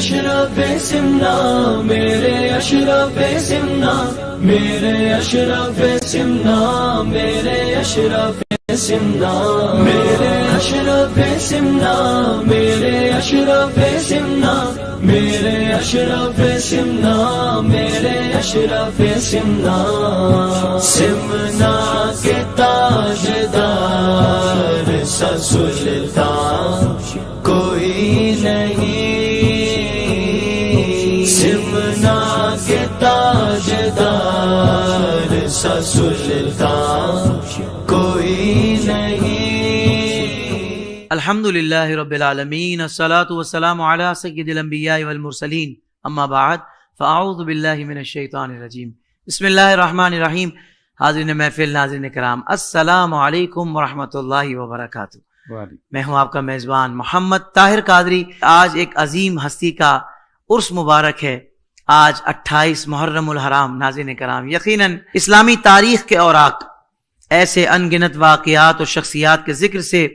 اشرف سمنا میرے اشرف سمنا میرے اشرف سمنا میرے اشرف سمنا میرے اشرف سمنا میرے اشرف سمنا میرے اشرف سمنا میرے اشرف سمنا سمنا کے تاجدار سا سلطان کوئی نہیں، سمنا کے تاجدار سا سلطان کوئی نہیں۔ الحمدللہ رب العالمین، الصلاۃ والسلام علی سید الانبیاء والمرسلین، اما بعد فاعوذ باللہ من الشیطان الرجیم، بسم اللہ الرحمن الرحیم۔ حاضرین محفل، ناظرین کرام، السلام علیکم ورحمۃ اللہ وبرکاتہ۔ میں ہوں آپ کا میزبان محمد طاہر قادری۔ آج ایک عظیم ہستی کا عرس مبارک ہے، آج 28 محرم الحرام۔ ناظرین کرام، یقیناً اسلامی تاریخ کے اوراق ایسے ان گنت واقعات اور شخصیات کے ذکر سے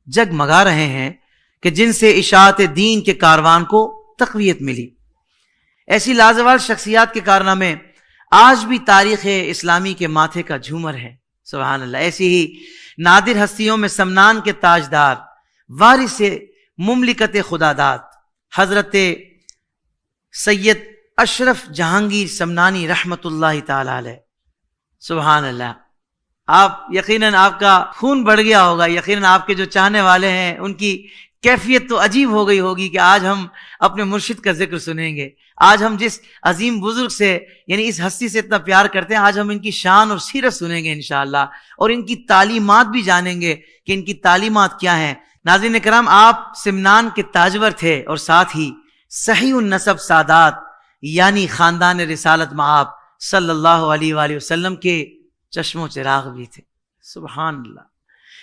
جگمگا رہے ہیں کہ جن سے اشاعت دین کے کاروان کو تقویت ملی۔ ایسی لازوال شخصیات کے کارنامے آج بھی تاریخ اسلامی کے ماتھے کا جھومر ہے، سبحان اللہ۔ ایسی ہی نادر ہستیوں میں سمنان کے تاجدار، وارث مملکت خداداد، حضرت سید اشرف جہانگیر سمنانی رحمت اللہ تعالی علیہ، سبحان اللہ۔ آپ یقیناً آپ کا خون بڑھ گیا ہوگا، یقیناً آپ کے جو چاہنے والے ہیں ان کی کیفیت تو عجیب ہو گئی ہوگی کہ آج ہم اپنے مرشد کا ذکر سنیں گے۔ آج ہم جس عظیم بزرگ سے، یعنی اس ہستی سے اتنا پیار کرتے ہیں، آج ہم ان کی شان اور سیرت سنیں گے انشاءاللہ، اور ان کی تعلیمات بھی جانیں گے کہ ان کی تعلیمات کیا ہیں۔ ناظرین کرام، آپ سمنان کے تاجور تھے اور ساتھ ہی صحیح النسب سادات یعنی خاندان رسالت مآب صلی اللہ علیہ وآلہ وسلم کے چشم و چراغ بھی تھے، سبحان اللہ۔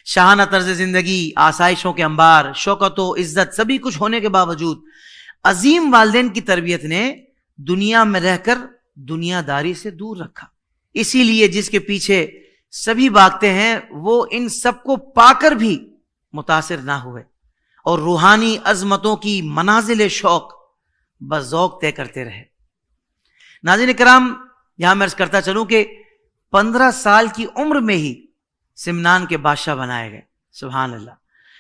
شاہانہ طرز زندگی، آسائشوں کے انبار، شوکت و عزت سبھی کچھ ہونے کے باوجود عظیم والدین کی تربیت نے دنیا میں رہ کر دنیا داری سے دور رکھا۔ اسی لیے جس کے پیچھے سبھی بھاگتے ہیں وہ ان سب کو پا کر بھی متاثر نہ ہوئے اور روحانی عظمتوں کی منازل شوق بذوق طے کرتے رہے۔ ناظرین کرام، یہاں میں عرض کرتا چلوں کہ 15 سال کی عمر میں ہی سمنان کے بادشاہ بنائے گئے، سبحان اللہ۔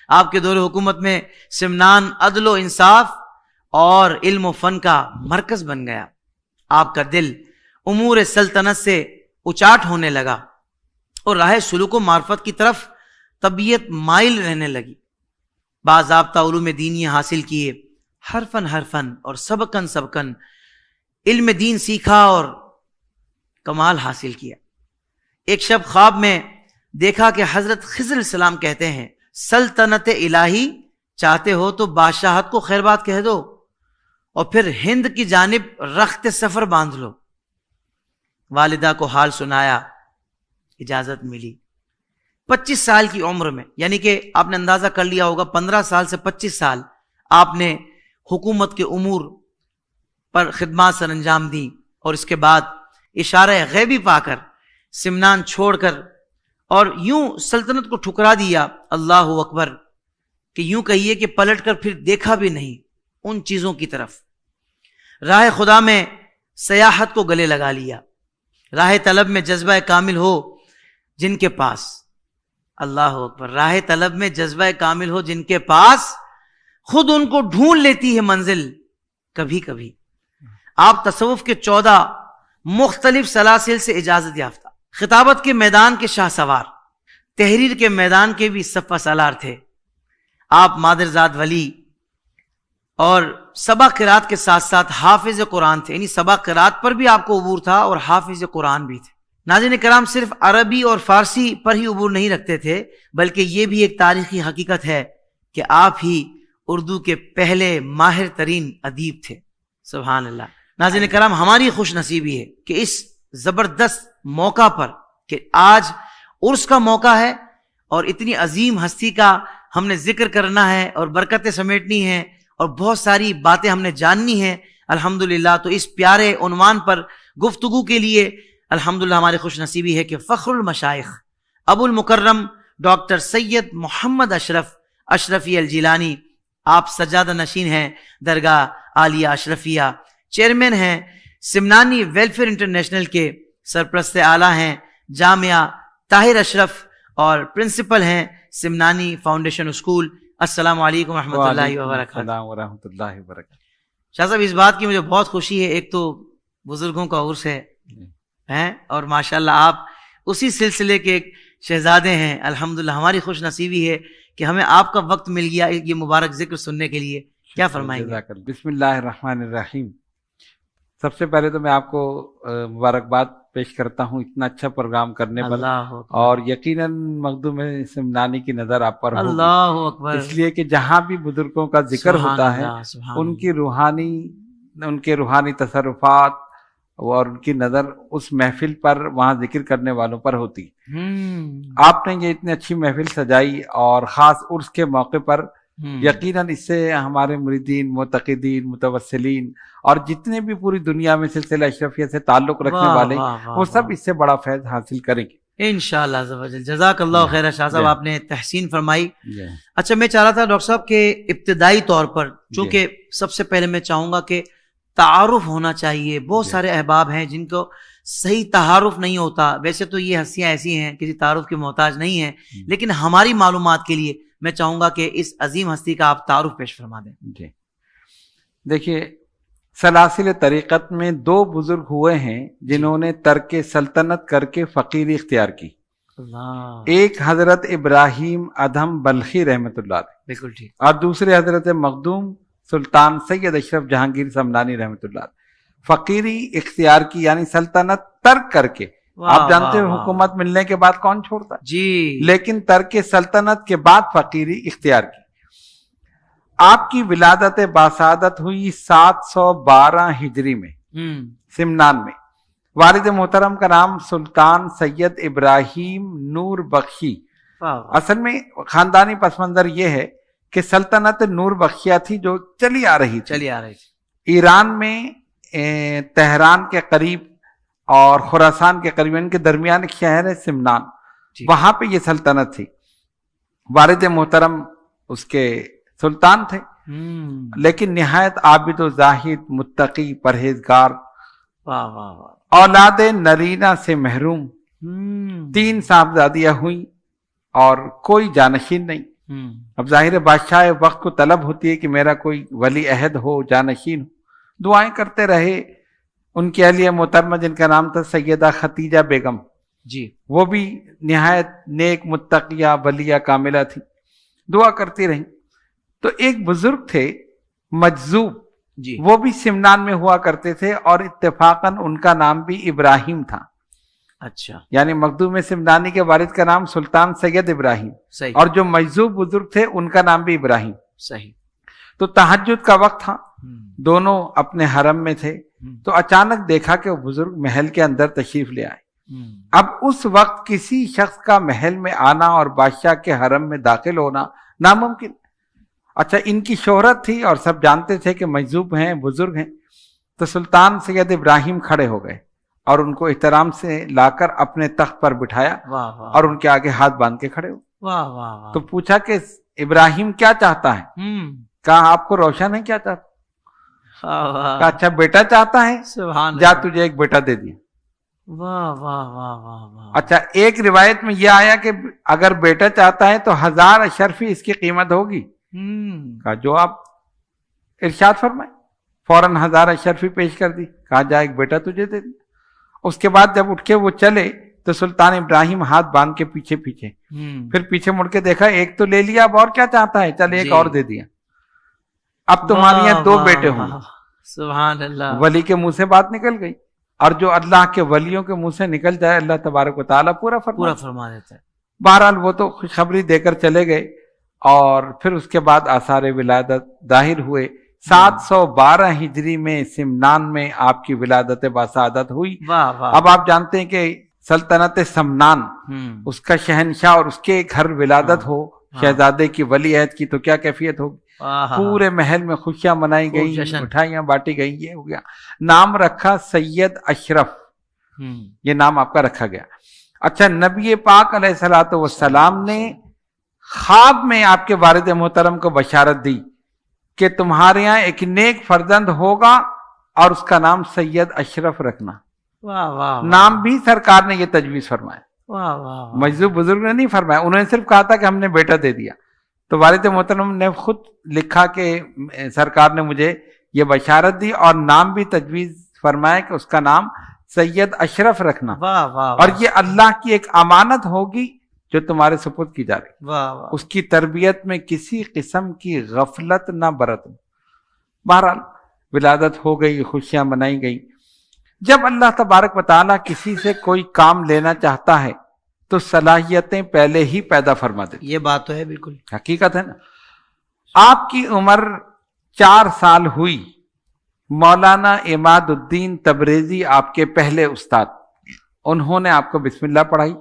آپ کے دور حکومت میں سمنان عدل و انصاف اور علم و فن کا مرکز بن گیا۔ آپ کا دل امور سلطنت سے اچاٹ ہونے لگا اور راہ سلوک و معرفت کی طرف طبیعت مائل رہنے لگی۔ باضابطہ علوم دینی حاصل کیے، حرفن اور سبقن علم دین سیکھا اور کمال حاصل کیا۔ ایک شب خواب میں دیکھا کہ حضرت خضر علیہ السلام کہتے ہیں، سلطنت الہی چاہتے ہو تو بادشاہت کو خیر بات کہہ دو اور پھر ہند کی جانب رخت سفر باندھ لو۔ والدہ کو حال سنایا، اجازت ملی۔ 25 سال کی عمر میں، یعنی کہ آپ نے اندازہ کر لیا ہوگا 15 سال سے 25 سال آپ نے حکومت کے امور پر خدمات سر انجام دی، اور اس کے بعد اشارہ غیبی پا کر سمنان چھوڑ کر اور یوں سلطنت کو ٹھکرا دیا، اللہ اکبر، کہ یوں کہیے کہ پلٹ کر پھر دیکھا بھی نہیں ان چیزوں کی طرف۔ راہ خدا میں سیاحت کو گلے لگا لیا، راہ طلب میں جذبہ کامل ہو جن کے پاس، اللہ اکبر، راہ طلب میں جذبہ کامل ہو جن کے پاس خود ان کو ڈھونڈ لیتی ہے منزل کبھی کبھی۔ آپ تصوف کے 14 مختلف سلاسل سے اجازت یافتہ، خطابت کے میدان کے شاہ سوار، تحریر کے میدان کے بھی صفہ سالار تھے۔ آپ مادرزاد ولی اور سبا قرات کے ساتھ ساتھ حافظ قرآن تھے، یعنی سبا قرات پر بھی آپ کو عبور تھا اور حافظ قرآن بھی تھے۔ ناظرین کرام، صرف عربی اور فارسی پر ہی عبور نہیں رکھتے تھے، بلکہ یہ بھی ایک تاریخی حقیقت ہے کہ آپ ہی اردو کے پہلے ماہر ترین ادیب تھے، سبحان اللہ۔ ناظرین کرام، ہماری خوش نصیبی ہے کہ اس زبردست موقع پر، کہ آج عرس کا موقع ہے اور اتنی عظیم ہستی کا ہم نے ذکر کرنا ہے اور برکتیں سمیٹنی ہیں اور بہت ساری باتیں ہم نے جاننی ہیں الحمدللہ۔ تو اس پیارے عنوان پر گفتگو کے لیے الحمدللہ ہماری خوش نصیبی ہے کہ فخر المشائخ ابو المکرم ڈاکٹر سید محمد اشرفی الجیلانی، آپ سجادہ نشین ہیں درگاہ عالیہ اشرفیہ، چیئرمین ہیں سمنانی ویلفیئر انٹرنیشنل کے، سرپرست اعلیٰ ہیں جامعہ طاہر اشرف اور پرنسپل ہیں سمنانی فاؤنڈیشن اسکول۔ السلام علیکم ورحمۃ اللہ وبرکاتہ۔ السلام ورحمۃ اللہ وبرکاتہ۔ شاہ صاحب اس بات کی مجھے بہت خوشی ہے، ایک تو بزرگوں کا عرس ہے اور ماشاءاللہ آپ اسی سلسلے کے ایک شہزادے ہیں۔ الحمدللہ ہماری خوش نصیبی ہے کہ ہمیں آپ کا وقت مل گیا یہ مبارک ذکر سننے کے لیے، کیا فرمائیں گے؟ بسم اللہ الرحمن الرحیم۔ سب سے پہلے تو میں آپ کو مبارکباد پیش کرتا ہوں اتنا اچھا پروگرام کرنے پر، اللہ اور یقیناً مخدوم سمنانی کی نظر آپ پر ہوگی، اللہ اکبر، اس لیے کہ جہاں بھی بزرگوں کا ذکر سبحان ہوتا ہے اللہ، سبحان ان کے روحانی تصرفات اور ان کی نظر اس محفل پر، وہاں ذکر کرنے والوں پر ہوتی۔ آپ نے یہ اتنی اچھی محفل سجائی اور خاص عرس کے موقع پر، یقیناً اس سے ہمارے مریدین، معتقدین، متوسلین اور جتنے بھی پوری دنیا میں سلسلہ اشرفیہ سے تعلق رکھنے والے وہ سب اس سے بڑا فیض حاصل کریں گے انشاءاللہ عز و جل۔ جزاک اللہ خیر شاہ صاحب، آپ نے تحسین فرمائی۔ اچھا میں چاہ رہا تھا ڈاکٹر صاحب کہ ابتدائی طور پر، چونکہ سب سے پہلے میں چاہوں گا کہ تعارف ہونا چاہیے، بہت سارے احباب ہیں جن کو صحیح تعارف نہیں ہوتا، ویسے تو یہ ہستیاں ایسی ہیں کسی تعارف کی محتاج نہیں ہیں، لیکن ہماری معلومات کے لیے میں چاہوں گا کہ اس عظیم ہستی کا آپ تعارف پیش فرما دیں۔ جی دیکھیے، سلاسل طریقت میں دو بزرگ ہوئے ہیں جنہوں نے ترک سلطنت کر کے فقیری اختیار کی۔ اللہ، ایک حضرت ابراہیم ادھم بلخی رحمۃ اللہ علیہ، بالکل ٹھیک، اور دوسرے حضرت مخدوم سلطان سید اشرف جہانگیر سمنانی رحمۃ اللہ علیہ۔ فقیری اختیار کی یعنی سلطنت ترک کر کے، آپ جانتے ہیں حکومت ملنے کے بعد کون چھوڑتا ہے، جی، لیکن ترک سلطنت کے بعد فقیری اختیار کی۔ آپ کی ولادت باسعادت ہوئی 712 ہجری میں سمنان میں۔ والد محترم کا نام سلطان سید ابراہیم نور بخشی۔ اصل میں خاندانی پس منظر یہ ہے کہ سلطنت نور بخشیہ تھی جو چلی آ رہی تھی ایران میں، تہران کے قریب اور خراسان کے قریب، ان کے درمیان ایک شہر ہے سمنان، وہاں پہ یہ سلطنت تھی۔ والد محترم اس کے سلطان تھے، لیکن نہایت عابد و زاہد، متقی، پرہیزگار، اولاد نرینہ سے محروم، 3 صاحبزادیاں ہوئیں اور کوئی جانشین نہیں۔ اب ظاہر بادشاہ وقت کو طلب ہوتی ہے کہ میرا کوئی ولی عہد ہو، جانشین ہو۔ دعائیں کرتے رہے۔ ان کی اہلیہ محترمہ جن کا نام تھا سیدہ ختیجہ بیگم، جی، وہ بھی نہایت نیک، متقیہ، ولیہ کاملہ تھی، دعا کرتی رہیں۔ تو ایک بزرگ تھے مجذوب، جی، وہ بھی سمنان میں ہوا کرتے تھے، اور اتفاقاً ان کا نام بھی ابراہیم تھا۔ اچھا، یعنی مخدوم سمنانی کے والد کا نام سلطان سید ابراہیم، صحیح، اور جو مجذوب بزرگ تھے ان کا نام بھی ابراہیم۔ صحیح، تو تہجد کا وقت تھا، دونوں اپنے حرم میں تھے، تو اچانک دیکھا کہ وہ بزرگ محل کے اندر تشریف لے آئے۔ اب اس وقت کسی شخص کا محل میں آنا اور بادشاہ کے حرم میں داخل ہونا ناممکن۔ اچھا، ان کی شہرت تھی اور سب جانتے تھے کہ مجذوب ہیں، بزرگ ہیں، تو سلطان سید ابراہیم کھڑے ہو گئے اور ان کو احترام سے لا کر اپنے تخت پر بٹھایا اور ان کے آگے ہاتھ باندھ کے کھڑے ہو۔ تو پوچھا کہ ابراہیم کیا چاہتا ہے؟ کہا آپ کو روشن ہے کیا چاہتا؟ کہا اچھا بیٹا چاہتا ہے، جا تجھے ایک بیٹا دے دیا۔ اچھا، ایک روایت میں یہ آیا کہ اگر بیٹا چاہتا ہے تو 1000 اشرفی اس کی قیمت ہوگی۔ کہا جو آپ ارشاد فرمائے۔ فوراً 1000 اشرفی پیش کر دی، کہا جا ایک بیٹا تجھے دے دیا۔ اس کے بعد جب اٹھ کے وہ چلے تو سلطان ابراہیم ہاتھ باندھ کے پیچھے پھر پیچھے مڑ کے دیکھا، ایک تو لے لیا، اب اور کیا چاہتا ہے، چل ایک اور دے دیا۔ اب تمہاری یہاں 2 بیٹے ہوں۔ سبحان اللہ، ولی کے منہ سے بات نکل گئی، اور جو اللہ کے ولیوں کے منہ سے نکل جائے اللہ تبارک و تعالیٰ پورا فرما دیتا ہے۔ بہرحال وہ تو خوشخبری دے کر چلے گئے، اور پھر اس کے بعد آثار ولادت ظاہر ہوئے۔ 712 ہجری میں سمنان میں آپ کی ولادت باسعادت ہوئی۔ اب آپ جانتے ہیں کہ سلطنت سمنان، اس کا شہنشاہ اور اس کے گھر ولادت ہو شہزادے کی، ولی عہد کی، تو کیا کیفیت ہوگی۔ پورے محل میں خوشیاں منائی گئی، مٹھائیاں بانٹی گئی، یہ ہو گیا۔ نام رکھا سید اشرف، یہ نام آپ کا رکھا گیا۔ اچھا، نبی پاک علیہ الصلوۃ والسلام نے خواب میں آپ کے والد محترم کو بشارت دی کہ تمہارے یہاں ایک نیک فرزند ہوگا اور اس کا نام سید اشرف رکھنا. واہ واہ نام بھی سرکار نے یہ تجویز فرمایا, واہ واہ مجذوب بزرگ نے نہیں فرمایا, انہوں نے صرف کہا تھا کہ ہم نے بیٹا دے دیا. تو والد محترم نے خود لکھا کہ سرکار نے مجھے یہ بشارت دی اور نام بھی تجویز فرمایا کہ اس کا نام سید اشرف رکھنا, واہ واہ اور یہ اللہ کی ایک امانت ہوگی جو تمہارے سپرد کی جا رہی, واہ واہ اس کی تربیت میں کسی قسم کی غفلت نہ برتنا. بہرحال ولادت ہو گئی, خوشیاں منائی گئی. جب اللہ تبارک و تعالیٰ کسی سے کوئی کام لینا چاہتا ہے تو صلاحیتیں پہلے ہی پیدا فرما دیتے. یہ بات تو ہے بالکل حقیقت ہے نا. آپ کی عمر 4 سال ہوئی, مولانا عماد الدین تبریزی آپ کے پہلے استاد, انہوں نے آپ کو بسم اللہ پڑھائی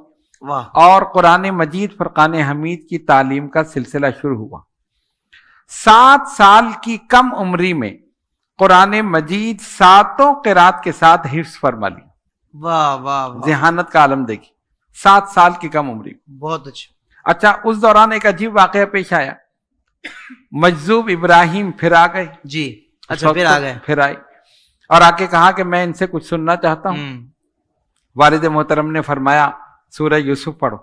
واہ اور قرآن مجید فرقان حمید کی تعلیم کا سلسلہ شروع ہوا. 7 سال کی کم عمری میں قرآن مجید 7 قرات کے ساتھ حفظ فرما لی. واہ واہ واہ ذہانت کا عالم دیکھی, 7 سال کی کم عمری. بہت اچھا. اچھا, اس دوران ایک عجیب واقعہ پیش آیا. مجذوب ابراہیم پھر آ گئے. جی اچھا, پھر آ گئے. پھر آئے اور آ کے کہا کہ میں ان سے کچھ سننا چاہتا ہوں. والد محترم نے فرمایا سورہ یوسف پڑھو.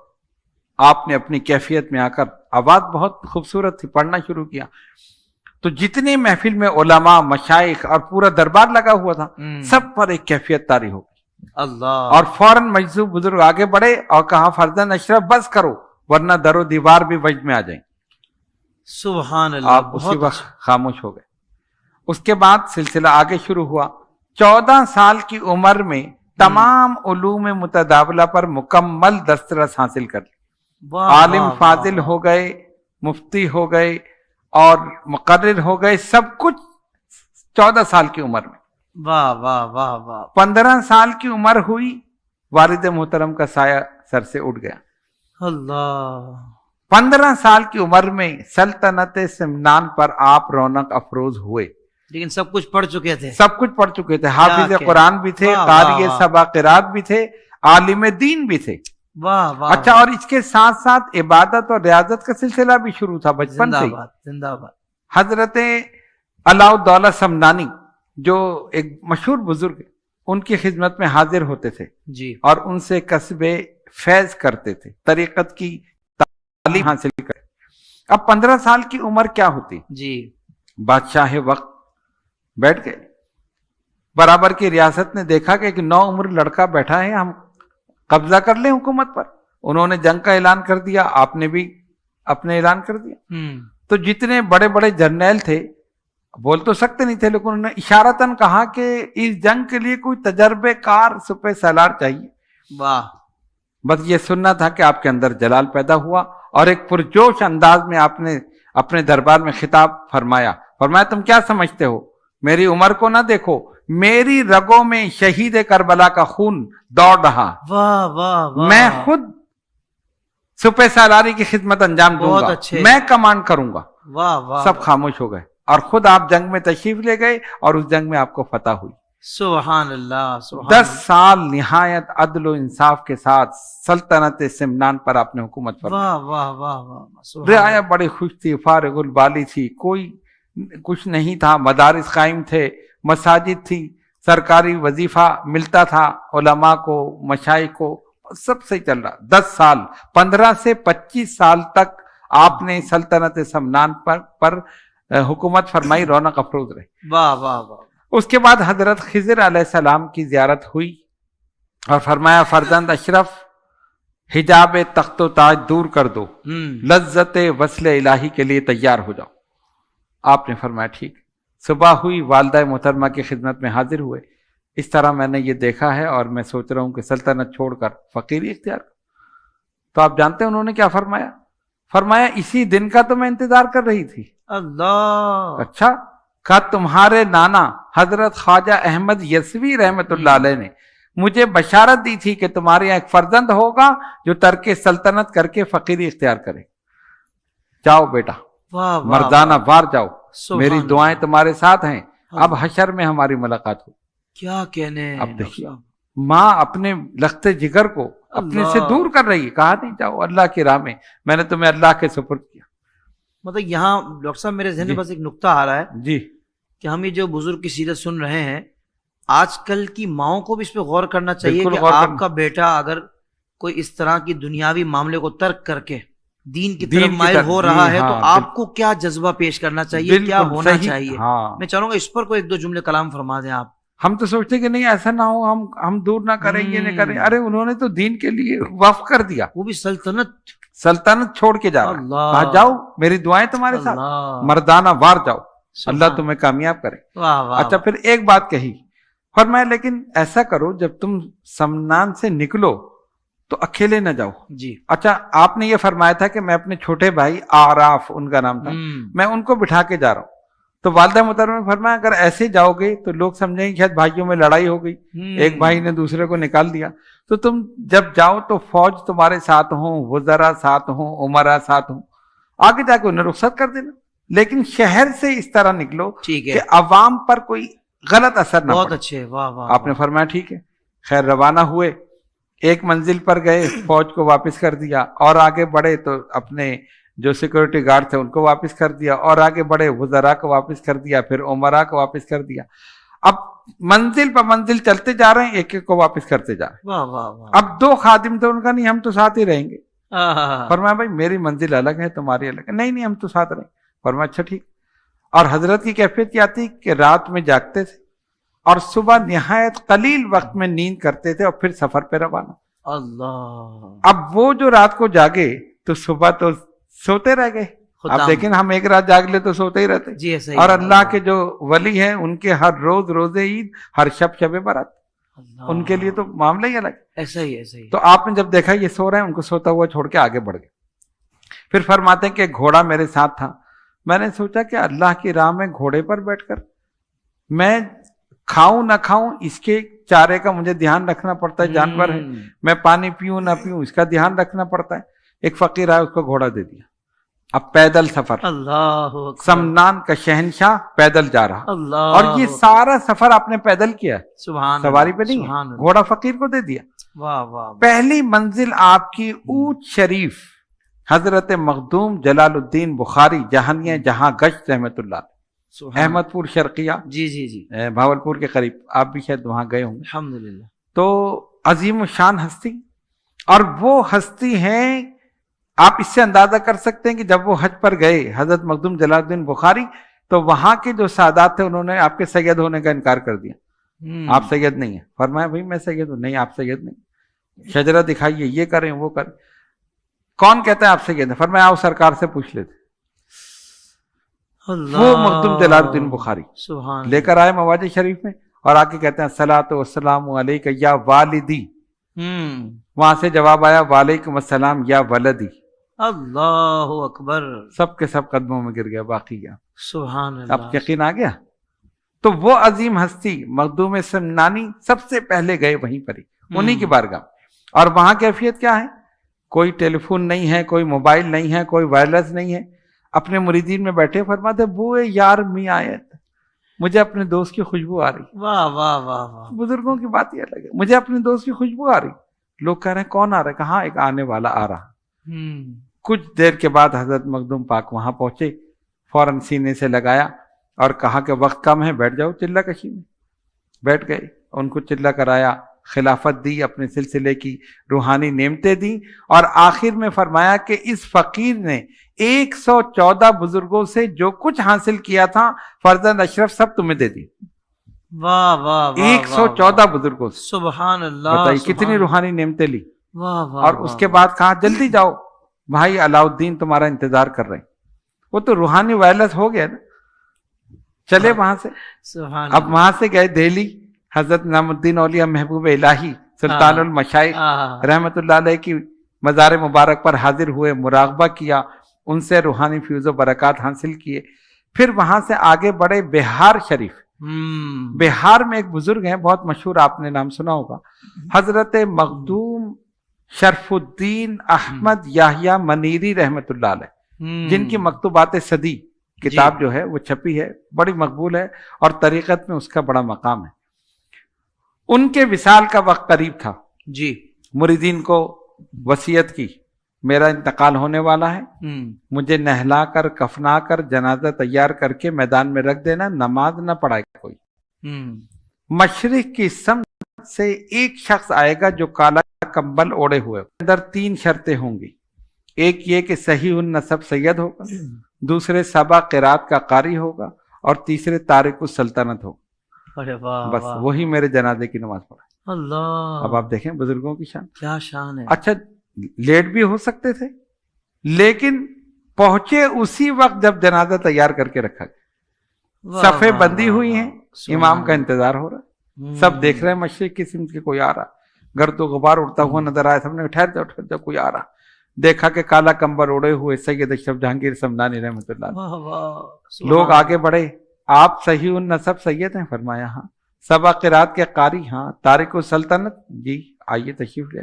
آپ نے اپنی کیفیت میں آ کر, آواز بہت خوبصورت تھی, پڑھنا شروع کیا. تو جتنے محفل میں علماء, مشائخ اور پورا دربار لگا ہوا تھا, سب پر ایک کیفیت طاری ہو گئی. اللہ. اور فوراً مجذوب بزرگ آگے بڑھے اور کہا فرزند اشرف بس کرو ورنہ در و دیوار بھی وجد میں آ جائیں. سبحان اللہ. آپ اسی وقت خاموش ہو گئے. اس کے بعد سلسلہ آگے شروع ہوا. 14 سال کی عمر میں تمام علوم متداولہ پر مکمل دسترس حاصل کر لی. عالم فاضل ہو گئے, مفتی ہو گئے اور مقرر ہو گئے, سب کچھ 14 سال کی عمر میں. واہ واہ واہ واہ. 15 سال کی عمر ہوئی, والد محترم کا سایہ سر سے اٹھ گیا. اللہ. 15 سال کی عمر میں سلطنت سمنان پر آپ رونق افروز ہوئے. لیکن سب کچھ پڑھ چکے تھے. سب کچھ پڑھ چکے تھے, حافظ کیا قرآن بھی تھے, واہ قاری واہ. سبا قرات بھی تھے, عالم دین بھی تھے. واہ واہ. اچھا, اور اس کے ساتھ ساتھ عبادت اور ریاضت کا سلسلہ بھی شروع تھا بچپن زندہ سے ہی. باد زندہ باد. حضرت علاء الدولہ سمنانی جو ایک مشہور بزرگ, ان کی خدمت میں حاضر ہوتے تھے جی. اور ان سے کسب فیض کرتے تھے, طریقت کی تعلیم حاصل کرتے. اب 15 سال کی عمر کیا ہوتی؟ جی. بادشاہ وقت بیٹھ گئے. برابر کی ریاست نے دیکھا کہ ایک 9 عمر لڑکا بیٹھا ہے, ہم قبضہ کر لیں حکومت پر. انہوں نے جنگ کا اعلان کر دیا, آپ نے بھی اپنے اعلان کر دیا. تو جتنے بڑے بڑے جرنیل تھے, بول تو سکتے نہیں تھے, لیکن انہوں نے اشارتاً کہا کہ اس جنگ کے لیے کوئی تجربے کار سپہ سالار چاہیے. واہ. بس یہ سننا تھا کہ آپ کے اندر جلال پیدا ہوا اور ایک پرجوش انداز میں آپ نے اپنے دربار میں خطاب فرمایا. تم کیا سمجھتے ہو, میری عمر کو نہ دیکھو, میری رگوں میں شہید کربلا کا خون دوڑ رہا. واہ واہ واہ. میں خود سپہ سالاری کی خدمت انجام دوں بہت گا, اچھے. میں کمانڈ کروں گا. واہ واہ. سب خاموش ہو گئے اور خود آپ جنگ میں تشریف لے گئے اور اس جنگ میں آپ کو فتح ہوئی. سبحان اللہ. 10 سال نہایت عدل و انصاف کے ساتھ سلطنت سمنان پر آپ نے حکومت فرمائی. واہ واہ واہ واہ. رعایا بڑی خوش تھی, فارغ البالی تھی, کوئی کچھ نہیں تھا. مدارس قائم تھے, مساجد تھی, سرکاری وظیفہ ملتا تھا علماء کو, مشائخ کو, سب صحیح چل رہا. 10 سال 15 سے 25 سال تک آپ نے سلطنت سمنان پر حکومت فرمائی, رونق افروز رہے. واہ واہ واہ. اس کے بعد حضرت خضر علیہ السلام کی زیارت ہوئی اور فرمایا فرزند اشرف حجاب تخت و تاج دور کر دو, لذت وصل الہی کے لیے تیار ہو جاؤ. آپ نے فرمایا ٹھیک. صبح ہوئی, والدہ محترمہ کی خدمت میں حاضر ہوئے. اس طرح میں نے یہ دیکھا ہے اور میں سوچ رہا ہوں کہ سلطنت چھوڑ کر فقیری اختیار کروں. تو آپ جانتے ہیں انہوں نے کیا فرمایا؟ فرمایا اسی دن کا تو میں انتظار کر رہی تھی. اللہ. اچھا, کہا تمہارے نانا حضرت خواجہ احمد یسوی رحمت اللہ علیہ نے مجھے بشارت دی تھی کہ تمہارے یہاں ایک فرزند ہوگا جو ترک سلطنت کر کے فقیری اختیار کرے. جاؤ بیٹا, مردانہ وار جاؤ, میری دعائیں تمہارے ساتھ ہیں. اب حشر میں ہماری ملاقات ہو. کیا کہنے. اب دیکھیے ماں اپنے لختے جگر کو اپنے سے دور کر رہی ہے. کہا نہیں جاؤ اللہ کی راہ میں نے تمہیں اللہ کے سپرد کیا. مطلب یہاں ڈاکٹر صاحب میرے ذہن میں بس ایک نقطہ آ رہا ہے جی کہ ہم یہ جو بزرگ کی سیرت سن رہے ہیں، آج کل کی ماؤں کو بھی اس پہ غور کرنا چاہیے بالکل کہ غور آپ کرنا۔ کا بیٹا اگر کوئی اس طرح کی دنیاوی معاملے کو ترک کر کے دین کی دین طرف کی مائل طرف، ہو جی رہا ہے تو ہاں، آپ کو کیا جذبہ پیش کرنا چاہیے، بالکل کیا ہونا صحیح، چاہیے؟ ہاں۔ میں چاہوں گا اس پر کوئی ایک دو جملے کلام فرما دیں آپ۔ ہم تو سوچتے کہ نہیں ایسا نہ ہو، ہم دور نہ کریں، یہ نہ کریں۔ ارے انہوں نے تو دین کے لیے وقف کر دیا، وہ بھی سلطنت، سلطنت چھوڑ کے جا رہا ہے، اللہ، کہا جاؤ میری دعائیں تمہارے ساتھ، اللہ، مردانہ وار جاؤ، اللہ سبحان، تمہیں کامیاب کرے۔ واہ واہ، اچھا پھر ایک بات کہی، فرمایا لیکن ایسا کرو جب تم سمنان سے نکلو تو اکیلے نہ جاؤ۔ جی، اچھا آپ نے یہ فرمایا تھا کہ میں اپنے چھوٹے بھائی آراف ان کا نام تھا، میں ان کو بٹھا کے جا رہا ہوں، تو والدہ محترمہ نے فرمایا اگر ایسے جاؤ گے تو لوگ سمجھیں گے شاید بھائیوں میں لڑائی ہو گئی، ایک بھائی نے دوسرے کو نکال دیا، تو تم جب جاؤ تو فوج تمہارے ساتھ ہوں، وزراء ساتھ ہوں، عمراء ساتھ ہوں، آگے جا کے انہیں رخصت کر دینا، لیکن شہر سے اس طرح نکلو ٹھیک ہے، کہ عوام پر کوئی غلط اثر نہ بہت پڑے۔ اچھے، واہ واہ، آپ نے فرمایا ٹھیک ہے، خیر روانہ ہوئے، ایک منزل پر گئے، فوج کو واپس کر دیا، اور آگے بڑھے تو اپنے جو سیکورٹی گارڈ تھے ان کو واپس کر دیا، اور آگے بڑھے وزراء کو واپس کر دیا، پھر عمراء کو واپس کر دیا۔ اب منزل پر منزل چلتے جا رہے ہیں، ایک ایک کو واپس کرتے جا رہے ہیں۔ واہ واہ واہ، اب دو خادم تھے، ان کا نہیں ہم تو ساتھ ہی رہیں گے۔ آہا، فرمایا بھائی میری منزل الگ ہے، تمہاری الگ ہے۔ نہیں ہم تو ساتھ رہیں گے۔ فرمایا اچھا ٹھیک۔ اور حضرت کی کیفیت کیا تھی کہ رات میں جاگتے تھے اور صبح نہایت قلیل وقت میں نیند کرتے تھے اور پھر سفر پہ روانہ۔ اللہ، اب وہ جو رات کو جاگے تو صبح تو سوتے رہ گئے۔ اب دیکھیں ہم ایک رات جاگ لے تو سوتے ہی رہتے، جی صحیح، اور اللہ کے جو ولی ہیں ان کے ہر روز روزے عید، ہر شب برات، ان کے لیے تو معاملہ ہی الگ۔ ایسا ہی ایسا ہی، تو آپ نے جب دیکھا یہ سو رہے ہیں، ان کو سوتا ہوا چھوڑ کے آگے بڑھ گئے۔ پھر فرماتے ہیں کہ گھوڑا میرے ساتھ تھا، میں نے سوچا کہ اللہ کی راہ میں گھوڑے پر بیٹھ کر میں کھاؤں نہ کھاؤں اس کے چارے کا مجھے دھیان رکھنا پڑتا ہے، جانور ہے، میں پانی پیوں نہ پیوں اس کا دھیان رکھنا پڑتا ہے۔ ایک فقیر آیا، اس کو گھوڑا دے دیا۔ اب پیدل سفر، اللہ اکبر، سمنان کا شہنشاہ پیدل جا رہا، اللہ، اور یہ سارا سفر آپ نے پیدل کیا، سبحان سواری پہ اللہ، نہیں، سبحان اللہ، گھوڑا فقیر کو دے دیا۔ واہ واہ، پہلی منزل آپ کی اونچ شریف حضرت مخدوم جلال الدین بخاری جہانیہ جہاں گشت رحمت اللہ، سبحان، احمد پور شرقیہ، جی جی جی، بھاولپور کے قریب، آپ بھی شاید وہاں گئے ہوں گے۔ الحمدللہ، تو عظیم الشان ہستی، اور وہ ہستی ہیں آپ اس سے اندازہ کر سکتے ہیں کہ جب وہ حج پر گئے حضرت مخدوم جلال الدین بخاری، تو وہاں کے جو سادات تھے انہوں نے آپ کے سید ہونے کا انکار کر دیا، آپ سید نہیں ہیں۔ فرمایا بھائی میں سید ہوں، نہیں آپ سید نہیں، شجرہ دکھائیے، یہ کریں وہ کریں، کون کہتا ہے آپ سید ہیں؟ فرمایا آؤ سرکار سے پوچھ لیتے۔ وہ مخدوم جلال الدین بخاری سبحان، لے کر آئے مواج شریف میں، اور آ کے کہتے ہیں الصلاۃ والسلام علیک یا والدی، وہاں سے جواب آیا وعلیکم السلام یا ولدی، اللہ اکبر، سب کے سب قدموں میں گر گیا، باقی گیا۔ سبحان اللہ، اب یقین آ گیا۔ تو وہ عظیم ہستی مخدوم سمنانی سب سے پہلے گئے وہیں پر ہی، انہی کی بارگاہ، اور وہاں کیفیت کیا ہے؟ کوئی ٹیلی فون نہیں ہے، کوئی موبائل نہیں ہے، کوئی وائرلیس نہیں ہے، اپنے مریدین میں بیٹھے فرماتے بوئے یار می آیت، مجھے اپنے دوست کی خوشبو آ رہی۔ واہ واہ واہ واہ، بزرگوں کی بات یہ الگ ہے، مجھے اپنے دوست کی خوشبو آ رہی۔ لوگ کہہ رہے ہیں کون آ رہا ہے؟ کہاں ایک آنے والا آ رہا۔ کچھ دیر کے بعد حضرت مخدوم پاک وہاں پہنچے، فوراً سینے سے لگایا اور کہا کہ وقت کم ہے، بیٹھ جاؤ چلہ کشی میں۔ بیٹھ گئے، ان کو چلہ کرایا، خلافت دی، اپنے سلسلے کی روحانی نعمتیں دی، اور آخر میں فرمایا کہ اس فقیر نے 114 بزرگوں سے جو کچھ حاصل کیا تھا فرزند اشرف سب تمہیں دے دی۔ واہ واہ، 114 بزرگوں سے، سبحان اللہ، بتائیے کتنی روحانی نعمتیں لی۔ واہ واہ، اور اس کے بعد کہا جلدی جاؤ بھائی علاؤالدین تمہارا انتظار کر رہے ہیں۔ وہ تو روحانی وائرلیس ہو گیا نا، چلے وہاں سے۔ سبحان اب وہاں سے گئے دہلی، حضرت نعیم الدین اولیاء محبوب الہی سلطان المشائخ رحمت اللہ علیہ کی مزار مبارک پر حاضر ہوئے، مراقبہ کیا، ان سے روحانی فیض و برکات حاصل کیے۔ پھر وہاں سے آگے بڑھے بہار شریف۔ بہار میں ایک بزرگ ہیں بہت مشہور، آپ نے نام سنا ہوگا، حضرت مخدوم شرف الدین احمد یحییٰ منیری رحمت اللہ علیہ، جن کی مکتوبات صدی کتاب جو ہے وہ چھپی ہے، بڑی مقبول ہے، اور طریقت میں اس کا بڑا مقام ہے۔ ان کے وصال کا وقت قریب تھا، جی، مریدین کو وصیت کی میرا انتقال ہونے والا ہے، مجھے نہلا کر کفنا کر جنازہ تیار کر کے میدان میں رکھ دینا، نماز نہ پڑھائے کوئی۔ مشرق کی سمت سے ایک شخص آئے گا جو کالا کمبل اوڑے ہوئے، اندر 3 شرطیں ہوں گی، ایک یہ کہ صحیح النسب سید ہوگا، دوسرے سبع قرات کا قاری ہوگا، اور تیسرے تارک السلطنت ہوگا۔ بس وہی میرے جنازے کی نماز پڑھا۔ اللہ، اب آپ دیکھیں بزرگوں کی شان، کیا شان ہے۔ اچھا لیٹ بھی ہو سکتے تھے، لیکن پہنچے اسی وقت جب جنازہ تیار کر کے رکھا گیا، صفیں بندی ہوئی ہیں، امام کا انتظار ہو رہا، سب دیکھ رہے ہیں مشرق کی سمت کے کوئی آ رہا، گرد و غبار اڑتا ہوا نظر آیا، سب نے ٹھہر جاؤ کوئی آ رہا، دیکھا کہ کالا کمبل اوڑے ہوئے سید اشرف جہانگیر سمدانی رحمۃ اللہ، لوگ آگے بڑھے، آپ صحیح النسب سید ہیں؟ فرمایا ہاں۔ سبع قرات کے قاری؟ ہاں۔ تارک السلطنت؟ جی آئیے تشریف لے۔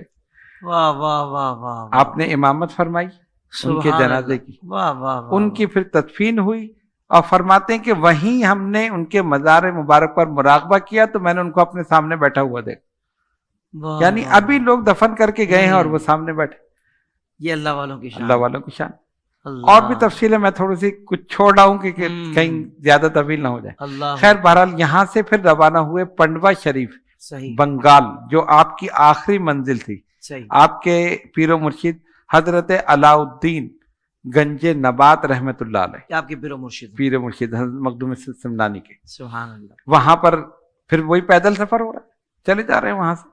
واہ واہ واہ واہ، آپ نے امامت فرمائی ان کے جنازے کی، ان کی پھر تدفین ہوئی، اور فرماتے ہیں کہ وہیں ہم نے ان کے مزار مبارک پر مراقبہ کیا تو میں نے ان کو اپنے سامنے بیٹھا ہوا دیکھا، یعنی ابھی لوگ دفن کر کے گئے ہیں اور وہ سامنے بیٹھے۔ یہ اللہ والوں کی شان، اللہ والوں کی شان۔ اور بھی تفصیلیں میں تھوڑی سی کچھ چھوڑ رہا ہوں کہ کہیں زیادہ طویل نہ ہو جائے۔ خیر بہرحال یہاں سے پھر روانہ ہوئے پنڈوا شریف، بنگال، جو آپ کی آخری منزل تھی۔ آپ کے پیر و مرشد حضرت علاء الدین گنج نبات رحمت اللہ علیہ، آپ کے پیر و مرشد حضرت مخدوم سمنانی کے، سبحان اللہ، وہاں پر پھر وہی پیدل سفر ہو رہا ہے، چلے جا رہے ہیں وہاں سے،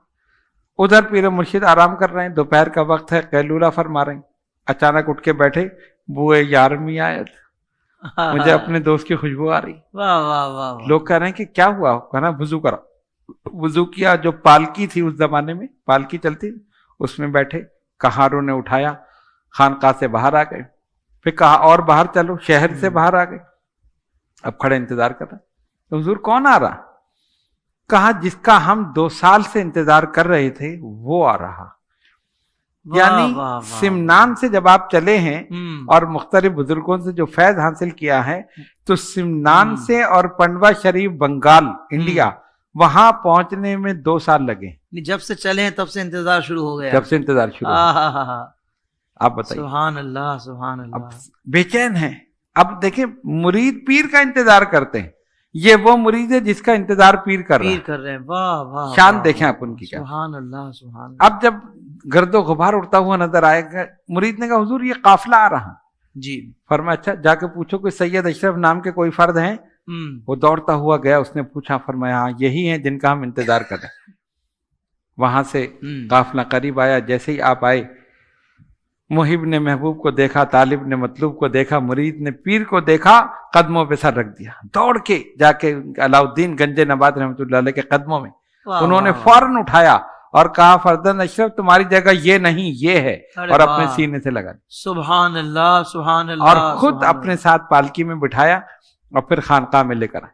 ادھر پیر و مرشد آرام کر رہے ہیں، دوپہر کا وقت ہے، قیلولہ فرما رہے ہیں، اچانک اٹھ کے بیٹھے، بوئے 11ویں آیت، مجھے اپنے دوست کی خوشبو آ رہی۔ واہ واہ واہ، لوگ کہہ رہے ہیں کہ کیا ہوا؟ کہنا وضو کرا، وضو کیا، جو پالکی تھی اس زمانے میں پالکی چلتی اس میں بیٹھے، کہاروں نے اٹھایا، خانقاہ سے باہر آ گئے، پھر کہا اور باہر چلو، شہر سے باہر آ گئے، اب کھڑے انتظار کر رہے تو حضور کون آ رہا؟ کہا جس کا ہم 2 سال سے انتظار کر رہے تھے وہ آ رہا۔ یعنی سمنان سے جب آپ چلے ہیں اور مختلف بزرگوں سے جو فیض حاصل کیا ہے، تو سمنان سے اور پنڈوا شریف بنگال انڈیا وہاں پہنچنے میں 2 سال لگے۔ جب سے چلے تب سے انتظار شروع ہو گیا، جب سے انتظار شروع ہو گیا۔ آپ بتائیے، سبحان اللہ سبحان اللہ، اب بے چین ہیں۔ اب دیکھیں مرید پیر کا انتظار کرتے ہیں، یہ وہ مرید ہے جس کا انتظار پیر کر رہے ہیں۔ واہ واہ، شان دیکھیں آپ ان کی کیا۔ سبحان اللہ سبحان اللہ۔ اب جب گرد و غبار اڑتا ہوا نظر آئے گا، مرید نے کہا حضور یہ قافلہ آ رہا، جی فرمایا اچھا جا کے پوچھو کہ سید اشرف نام کے کوئی فرد ہیں؟ وہ دوڑتا ہوا گیا، اس نے پوچھا، فرمایا ہاں یہی ہیں جن کا ہم انتظار کر رہے ہیں۔ وہاں سے قافلہ قریب آیا، جیسے ہی آپ آئے، محب نے محبوب کو دیکھا، طالب نے مطلوب کو دیکھا، مرید نے پیر کو دیکھا، قدموں پہ سر رکھ دیا، دوڑ کے جا کے علاء الدین گنج نبات رحمۃ اللہ علیہ کے قدموں میں انہوں نے فوراً اٹھایا اور کہا فردن اشرف تمہاری جگہ یہ نہیں یہ ہے، اور اپنے سینے سے لگا دیا۔ سبحان اللہ سبحان اللہ، اور خود اپنے ساتھ پالکی میں بٹھایا اور پھر خانقاہ میں لے کر آئے،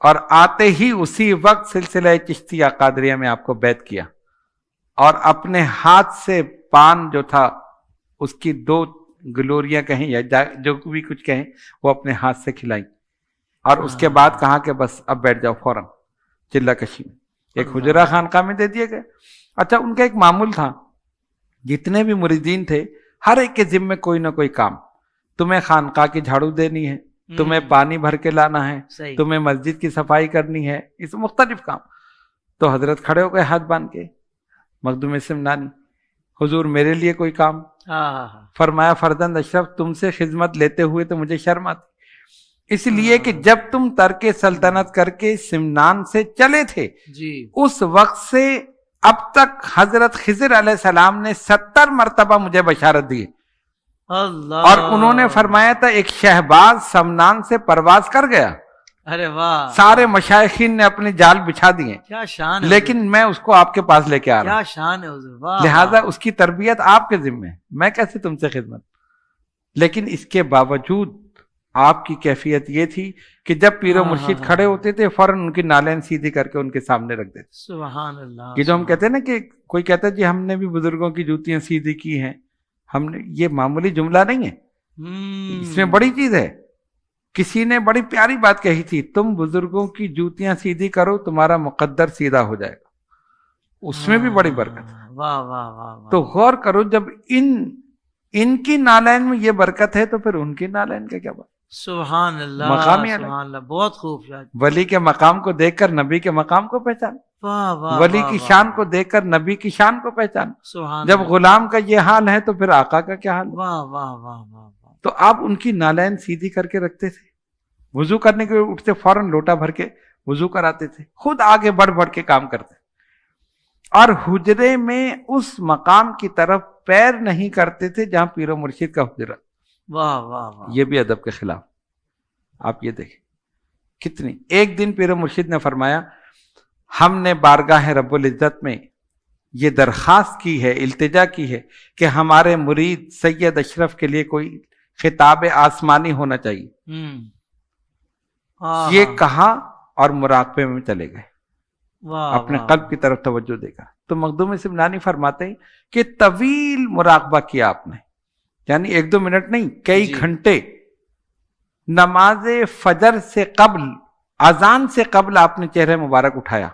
اور آتے ہی اسی وقت سلسلہ چشتیہ قادریہ میں آپ کو بیعت کیا، اور اپنے ہاتھ سے پان جو تھا اس کی 2 گلوریاں کہیں یا جو بھی کچھ کہیں وہ اپنے ہاتھ سے کھلائیں، اور اس کے بعد کہا کہ بس اب بیٹھ جاؤ فوراً چلہ کشی میں، ایک حجرہ خانقاہ میں دے دیے گئے۔ اچھا ان کا ایک معمول تھا، جتنے بھی مریدین تھے ہر ایک کے ذمے کوئی نہ کوئی کام، تمہیں خانقاہ کی جھاڑو دینی ہے، تمہیں پانی بھر کے لانا ہے، تمہیں مسجد کی صفائی کرنی ہے، اس مختلف کام۔ تو حضرت کھڑے ہو گئے ہاتھ باندھ کے، مخدوم سمنانی، حضور میرے لیے کوئی کام؟ فرمایا فرزند اشرف تم سے خدمت لیتے ہوئے تو مجھے شرم آتی، اس لیے کہ جب تم ترک سلطنت کر کے سمنان سے چلے تھے اس وقت سے اب تک حضرت خضر علیہ السلام نے 70 مرتبہ مجھے بشارت دی، اور انہوں نے فرمایا تھا ایک شہباز سمنان سے پرواز کر گیا، ارے واہ، سارے مشائخین نے اپنے جال بچھا دیے، کیا شان ہے، لیکن میں اس کو آپ کے پاس لے کے آ رہا ہوں، کیا شان ہے حضور، واہ، لہذا اس کی تربیت آپ کے ذمہ ہے، میں کیسے تم سے خدمت۔ لیکن اس کے باوجود آپ کی کیفیت یہ تھی کہ جب پیر و مرشد کھڑے ہوتے تھے فوراً ان کی نالین سیدھی کر کے ان کے سامنے رکھ دیتے۔ سبحان اللہ، یہ جو ہم کہتے ہیں نا کہ کوئی کہتا ہے جی ہم نے بھی بزرگوں کی جوتیاں سیدھی کی ہیں، ہم نے، یہ معمولی جملہ نہیں ہے، اس میں بڑی چیز ہے۔ کسی نے بڑی پیاری بات کہی تھی، تم بزرگوں کی جوتیاں سیدھی کرو تمہارا مقدر سیدھا ہو جائے گا۔ اس میں بھی بڑی برکت ہے. واہ واہ واہ واہ. تو غور کرو، جب ان کی نالین میں یہ برکت ہے تو پھر ان کی نالین کا کیا بات. سبحان اللہ مقامی الگ. سبحان اللہ، بہت خوب شاد. ولی کے مقام کو دیکھ کر نبی کے مقام کو پہچان، واہ واہ ولی واہ کی واہ. شان کو دیکھ کر نبی کی شان کو پہچان. سبحان جب اللہ. غلام کا یہ حال ہے تو پھر آقا کا کیا حال ہے. واہ واہ واہ واہ واہ. تو آپ ان کی نالین سیدھی کر کے رکھتے تھے، وضو کرنے کے اٹھتے فوراً لوٹا بھر کے وضو کراتے تھے، خود آگے بڑھ بڑھ کے کام کرتے، اور حجرے میں اس مقام کی طرف پیر نہیں کرتے تھے جہاں پیر و مرشد کا حجرہ. واہ واہ واہ. یہ بھی ادب کے خلاف. آپ یہ دیکھیں کتنی. ایک دن پیر و مرشد نے فرمایا ہم نے بارگاہ رب العزت میں یہ درخواست کی ہے، التجا کی ہے کہ ہمارے مرید سید اشرف کے لیے کوئی خطاب آسمانی ہونا چاہیے. یہ کہا اور مراقبے میں چلے گئے، اپنے قلب کی طرف توجہ دے گا. تو مخدوم سمنانی فرماتے ہیں کہ طویل مراقبہ کیا آپ نے، یعنی 1-2 منٹ نہیں، کئی گھنٹے. نماز فجر سے قبل، اذان سے قبل آپ نے چہرہ مبارک اٹھایا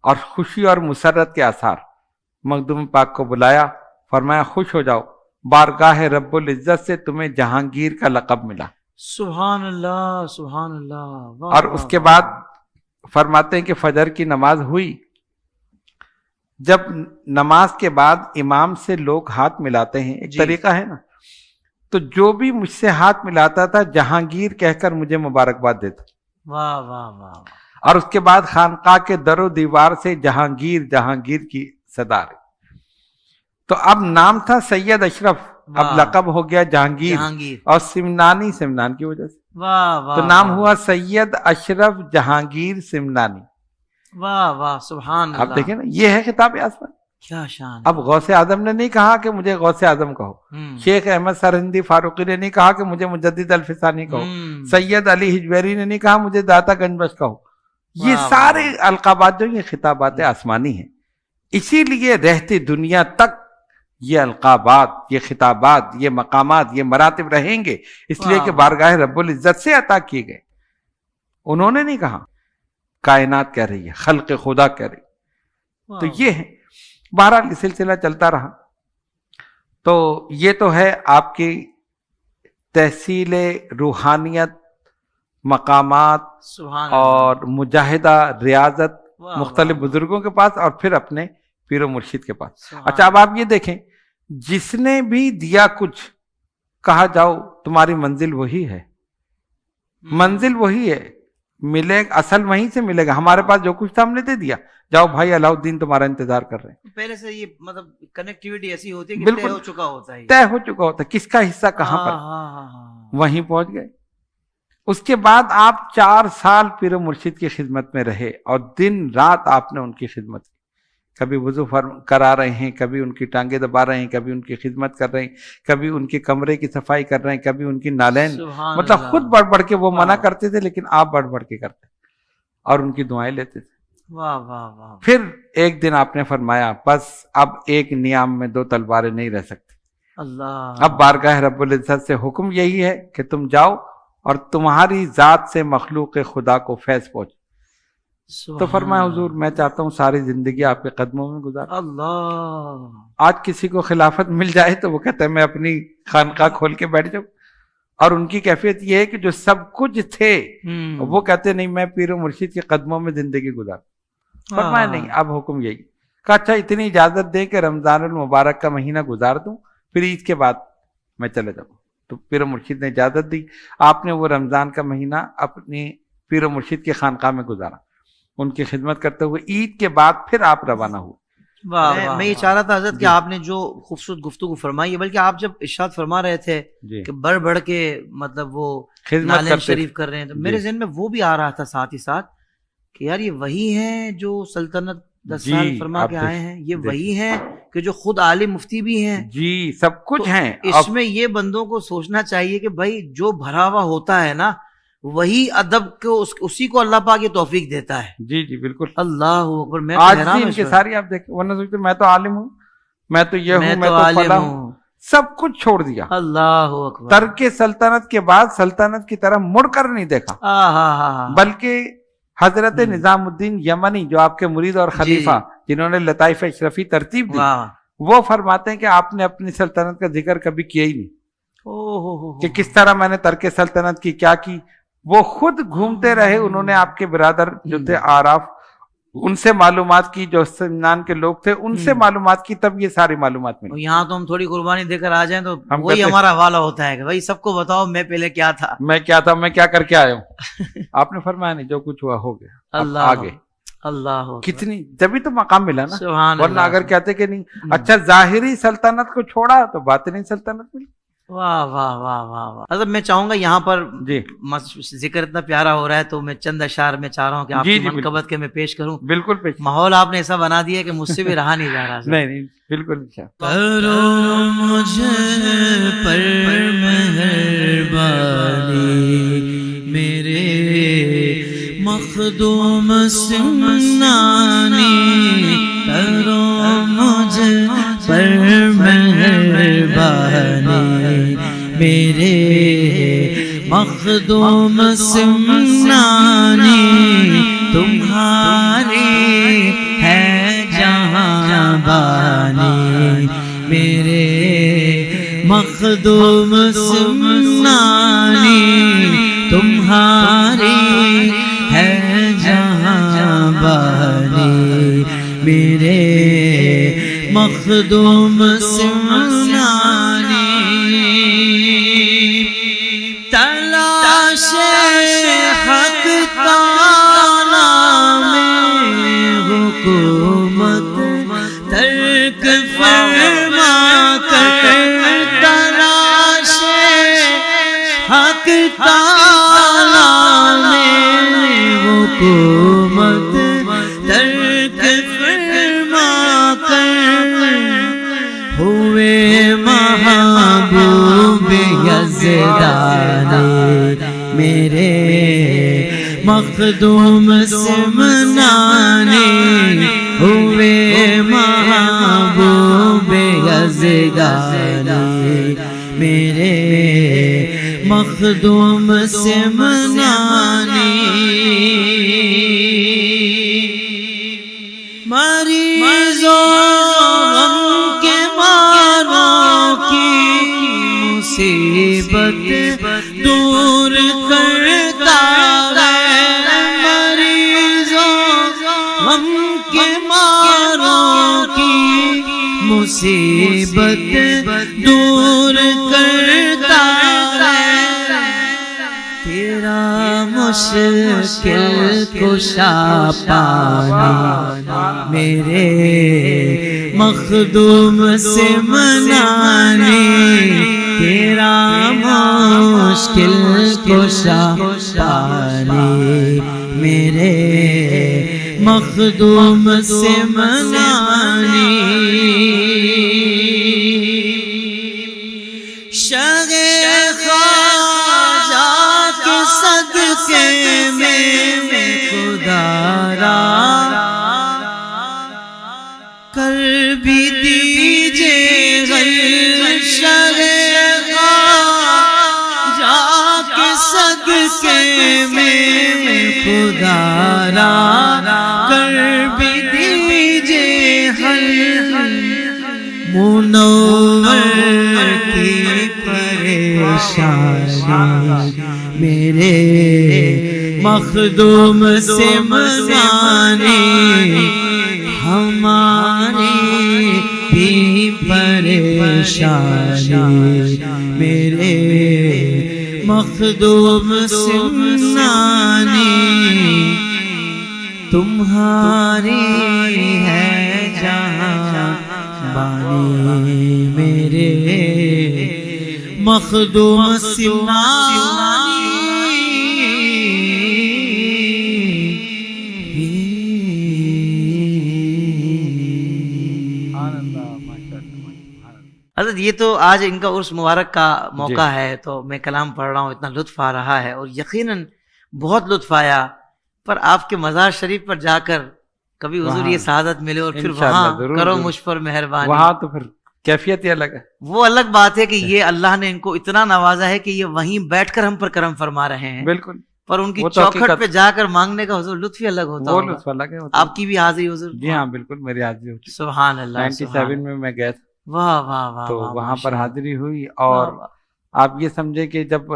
اور خوشی اور مسرت کے آثار. مخدوم پاک کو بلایا، فرمایا خوش ہو جاؤ، بارگاہ رب العزت سے تمہیں جہانگیر کا لقب ملا. سبحان اللہ سبحان اللہ. اور اس کے بعد فرماتے ہیں کہ فجر کی نماز ہوئی. جب نماز کے بعد امام سے لوگ ہاتھ ملاتے ہیں، ایک طریقہ ہے نا، تو جو بھی مجھ سے ہاتھ ملاتا تھا جہانگیر کہہ کر مجھے مبارکباد دیتا. واہ واہ واہ. اور اس کے بعد خانقاہ کے در و دیوار سے جہانگیر جہانگیر کی صدا رہی. تو اب نام تھا سید اشرف، اب لقب ہو گیا جہانگیر، اور سمنانی سمنان کی وجہ سے. واہ واہ. تو نام ہوا سید اشرف جہانگیر سمنانی. واہ واہ سبحان اللہ. آپ دیکھیں نا، یہ ہے خطاب آسمان. کیا شان. اب غوث اعظم نے نہیں کہا کہ مجھے غوث اعظم کہو، شیخ احمد سرہندی فاروقی نے نہیں کہا کہ مجھے مجدد الفسانی کہو، سید علی حجویری نے نہیں کہا مجھے داتا گنج بخش کہو. یہ سارے القابات جو یہ خطابات آسمانی ہیں. اسی لیے رہتی دنیا تک یہ القابات، یہ خطابات، یہ مقامات، یہ مراتب رہیں گے، اس لیے کہ بارگاہ رب العزت سے عطا کیے گئے. انہوں نے نہیں کہا، کائنات کہہ رہی ہے، خلق خدا کہہ رہی. تو یہ ہے. بہرحال یہ سلسلہ چلتا رہا. تو یہ تو ہے آپ کی تحصیل روحانیت، مقامات اور مجاہدہ ریاضت مختلف بزرگوں کے پاس اور پھر اپنے پیر و مرشد کے پاس. اچھا اب آپ یہ دیکھیں، جس نے بھی دیا کچھ، کہا جاؤ تمہاری منزل وہی ہے، منزل وہی ہے، ملے اصل وہیں سے ملے گا. ہمارے پاس جو کچھ تھا ہم نے دے دیا، جاؤ بھائی علاؤ الدین تمہارا انتظار کر رہے ہیں. پہلے سے یہ مطلب کنیکٹیویٹی ایسی ہوتی ہے کہ بالکل طے ہو چکا ہوتا ہے، طے ہو چکا ہوتا ہے کس کا حصہ کہاں پر، وہیں پہنچ گئے. اس کے بعد آپ 4 سال پیر و مرشد کی خدمت میں رہے اور دن رات آپ نے ان کی خدمت کی. کبھی وضو کرا رہے ہیں، کبھی ان کی ٹانگیں دبا رہے ہیں، کبھی ان کی خدمت کر رہے ہیں، کبھی ان کے کمرے کی صفائی کر رہے ہیں، کبھی ان کی نالین. مطلب خود بڑھ بڑھ کے وہ منع کرتے تھے لیکن آپ بڑھ بڑھ کے کرتے اور ان کی دعائیں لیتے تھے. واہ واہ واہ. پھر ایک دن آپ نے فرمایا بس اب ایک نیام میں 2 تلواریں نہیں رہ سکتی. اللہ. اب بارگاہ رب العزت سے حکم یہی ہے کہ تم جاؤ اور تمہاری ذات سے مخلوق خدا کو فیض پہنچ. تو فرمایا حضور میں چاہتا ہوں ساری زندگی آپ کے قدموں میں گزار. اللہ. آج کسی کو خلافت مل جائے تو وہ کہتا ہے میں اپنی خانقاہ کھول کے بیٹھ جاؤں، اور ان کی کیفیت یہ ہے کہ جو سب کچھ تھے وہ کہتے نہیں میں پیر و مرشد کے قدموں میں زندگی گزار. فرمایا نہیں، اب حکم یہی. کہا اچھا اتنی اجازت دیں کہ رمضان المبارک کا مہینہ گزار دوں، پھر عید کے بعد میں چلے جاؤں. تو پیر و مرشد نے اجازت دی. آپ نے وہ رمضان کا مہینہ اپنی پیر و مرشد کی خانقاہ میں گزارا، ان کی خدمت کرتے ہوئے. عید کے بعد پھر آپ روانہ ہوئے. میں یہ چاہ رہا تھا حضرت کہ آپ نے جو خوبصورت گفتگو فرمائی ہے، بلکہ آپ جب ارشاد فرما رہے تھے کہ بڑھ بڑھ کے مطلب وہ نالین شریف کر رہے ہیں، تو میرے ذہن میں وہ بھی آ رہا تھا ساتھ ہی ساتھ کہ یار یہ وہی ہیں جو سلطنت 10 سال فرما کے آئے ہیں، یہ وہی ہیں کہ جو خود عالم مفتی بھی ہیں. جی سب کچھ ہیں. اس میں یہ بندوں کو سوچنا چاہیے کہ بھائی جو بھرا ہوا ہوتا ہے نا وہی ادب کو اسی کو اللہ پاک یہ توفیق دیتا ہے. جی جی بالکل. اللہ اکبر. میں آج بھی ان کے ساری آپ دیکھیں، ورنہ سوچتے میں تو عالم ہوں، میں تو یہ ہوں، میں تو فلاں ہوں، سب کچھ چھوڑ دیا. اللہ اکبر. ترک سلطنت کے بعد سلطنت کی طرف مڑ کر نہیں دیکھا، بلکہ حضرت نظام الدین یمنی جو آپ کے مرید اور خلیفہ جنہوں نے لطائف اشرفی ترتیب دی، وہ فرماتے ہیں کہ آپ نے اپنی سلطنت کا ذکر کبھی کیا ہی نہیں، کہ کس طرح میں نے ترک سلطنت کی، کیا کی. وہ خود گھومتے رہے، انہوں نے آپ کے برادر جو تھے آراف، ان سے معلومات کی، جو سمنان کے لوگ تھے ان سے معلومات کی، تب یہ ساری معلومات ملی. یہاں تو ہم تھوڑی قربانی دے کر آ جائیں تو وہی ہمارا حوالہ ہوتا ہے کہ بھائی سب کو بتاؤ میں پہلے کیا تھا، میں کیا کر کے آیا ہوں. آپ نے فرمایا نہیں، جو کچھ ہوا ہو گیا، اللہ آگے اللہ کتنی جبھی تو مقام ملا نا. سبحان ورنہ اللہ. اگر کہتے کہ نہیں اچھا ظاہری سلطنت کو چھوڑا تو باطنی سلطنت ملی. واہ واہ واہ واہ واہ. حضرت میں چاہوں گا یہاں پر جی ذکر اتنا پیارا ہو رہا ہے تو میں چند اشعار میں چاہ رہا ہوں کہ آپ کی منقبت کے میں پیش کروں. بالکل پیش. ماحول آپ نے ایسا بنا دیا کہ مجھ سے بھی رہا نہیں جا رہا. نہیں بالکل. کرو مجھے پر مہربانی میرے مخدوم سمنانی، کرو مجھے پر مہربانی میرے مخدوم سمنانی، تمہاری ہے جہاں بانی میرے مخدوم سمنانی، تمہاری ہے جہاں بانی میرے مخدوم سمنانی. تلاش حق تعالی میں حکومت ترک فرما کر، تلاش حق تعالی میں حکومت ترک فرما کر، ہوئے محبوب یزدانی میرے مخدوم سمنانی، ہوئے محبوب یزدانی میرے مخدوم سمنانی. مریضوں غم کے ماروں کی مصیبت دور کرتا ہے، مریضوں غم کے ماروں کی مصیبت دور کرتا ہے، تیرا مشکل کشا پانی میرے مخدوم سمنانی، تیرا مشکل کشا پانی میرے مخدوم سمنانی. صدقے میں خدا را کر بھی دیجئے غیر شرع جا کے صدقے میں خدا را کر بھی دیجئے حل منور کی پریشانی میرے مخدوم سمنانی، ہماری بھی پریشانی میرے مخدوم سمنانی، تمہاری ہے جہاں بانی میرے مخدوم سمنانی. حضرت یہ تو آج ان کا عرس مبارک کا موقع ہے تو میں کلام پڑھ رہا ہوں، اتنا لطف آ رہا ہے اور یقیناً بہت لطف آیا، پر آپ کے مزار شریف پر جا کر کبھی حضور یہ سعادت ملے اور پھر وہاں کرو مجھ پر مہربانی، وہاں تو پھر کیفیت ہی الگ ہے. وہ الگ بات ہے کہ یہ اللہ نے ان کو اتنا نوازا ہے کہ یہ وہیں بیٹھ کر ہم پر کرم فرما رہے ہیں. بالکل. پر ان کی وہ تو چوکھٹ حقیقت- پہ جا کر مانگنے کا حضور لطف ہی الگ ہوتا وہ ہوگا. لطف الگ ہے، ہوتا ہے. آپ کی بھی حاضری حضور؟ جی ہاں بالکل، میری حاضری ہوتی. سبحان اللہ. 97 میں میں گیا تھا، واہ واہ واہ. تو واہ، وہاں پر ماشاء حاضری ہوئی. اللہ. اور واہ، آپ یہ سمجھے کہ جب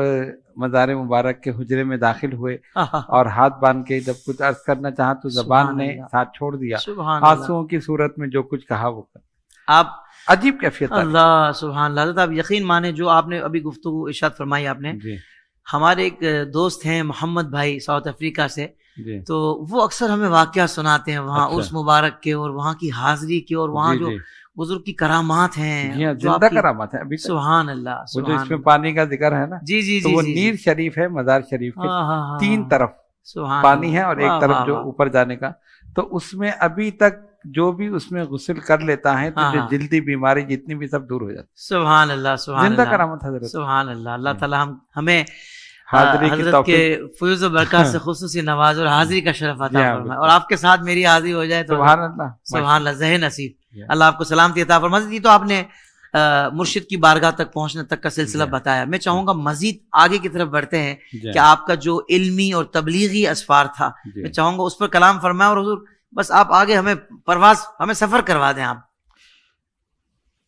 مزار مبارک کے حجرے میں داخل ہوئے واہ. اور ہاتھ باندھ کے جب کچھ عرض کرنا چاہا تو زبان سبحان نے اللہ. ساتھ چھوڑ دیا. سبحان اللہ. آنسوؤں کی صورت میں جو کچھ کہا وہ کہا. آپ عجیب کیفیت ہے. اللہ سبحان اللہ. حضرت آپ یقین مانے جو آپ نے ابھی گفتگو ارشاد فرمائی آپ نے، جی ہمارے ایک دوست ہیں محمد بھائی ساؤتھ افریقہ سے، جی تو وہ اکثر ہمیں واقعات سناتے ہیں وہاں اچھا. عرس مبارک کے اور وہاں کی حاضری کے اور وہاں جی جو جی بزرگ کی کرامات ہیں. جی ہاں، جو آپ زندہ کی- کرامت ہے ابھی تک. سبحان اللہ. وہ جو سبحان اس میں اللہ. پانی کا ذکر ہے نا، جی جی تو جی وہ جی نیر شریف ہے، مزار شریف کے ہاں ہاں ہاں 3 طرف سبحان پانی اللہ. ہے اور واہ ایک طرف واہ جو واہ. اوپر جانے کا. تو اس میں ابھی تک جو بھی اس میں غسل کر لیتا ہے تو ہاں جو ہاں. جلدی بیماری جتنی بھی سب دور ہو جاتی. سبحان اللہ. سبحان زندہ اللہ. کرامت حضرت. سبحان اللہ. اللہ جی. تعالیٰ ہمیں حاضری کی حضرت کے توفیق. فیوز و برکات سے خصوصی نواز اور حاضری کا شرف جی عطا ہاں، فرمائے، بالکل. اور آپ کے ساتھ میری حاضری ہو جائے تو سبحان اللہ. سبحان اللہ ذہن نصیب. جی. اللہ آپ کو سلامتی عطا فرمائے. یہ تو آپ نے مرشد کی بارگاہ تک پہنچنے تک کا سلسلہ جی. بتایا. میں چاہوں گا مزید آگے کی طرف بڑھتے ہیں جی. کہ آپ کا جو علمی اور تبلیغی اسفار تھا، جی. میں چاہوں گا اس پر کلام فرمائیں. اور حضور بس آپ آگے ہمیں سفر کروا دیں. آپ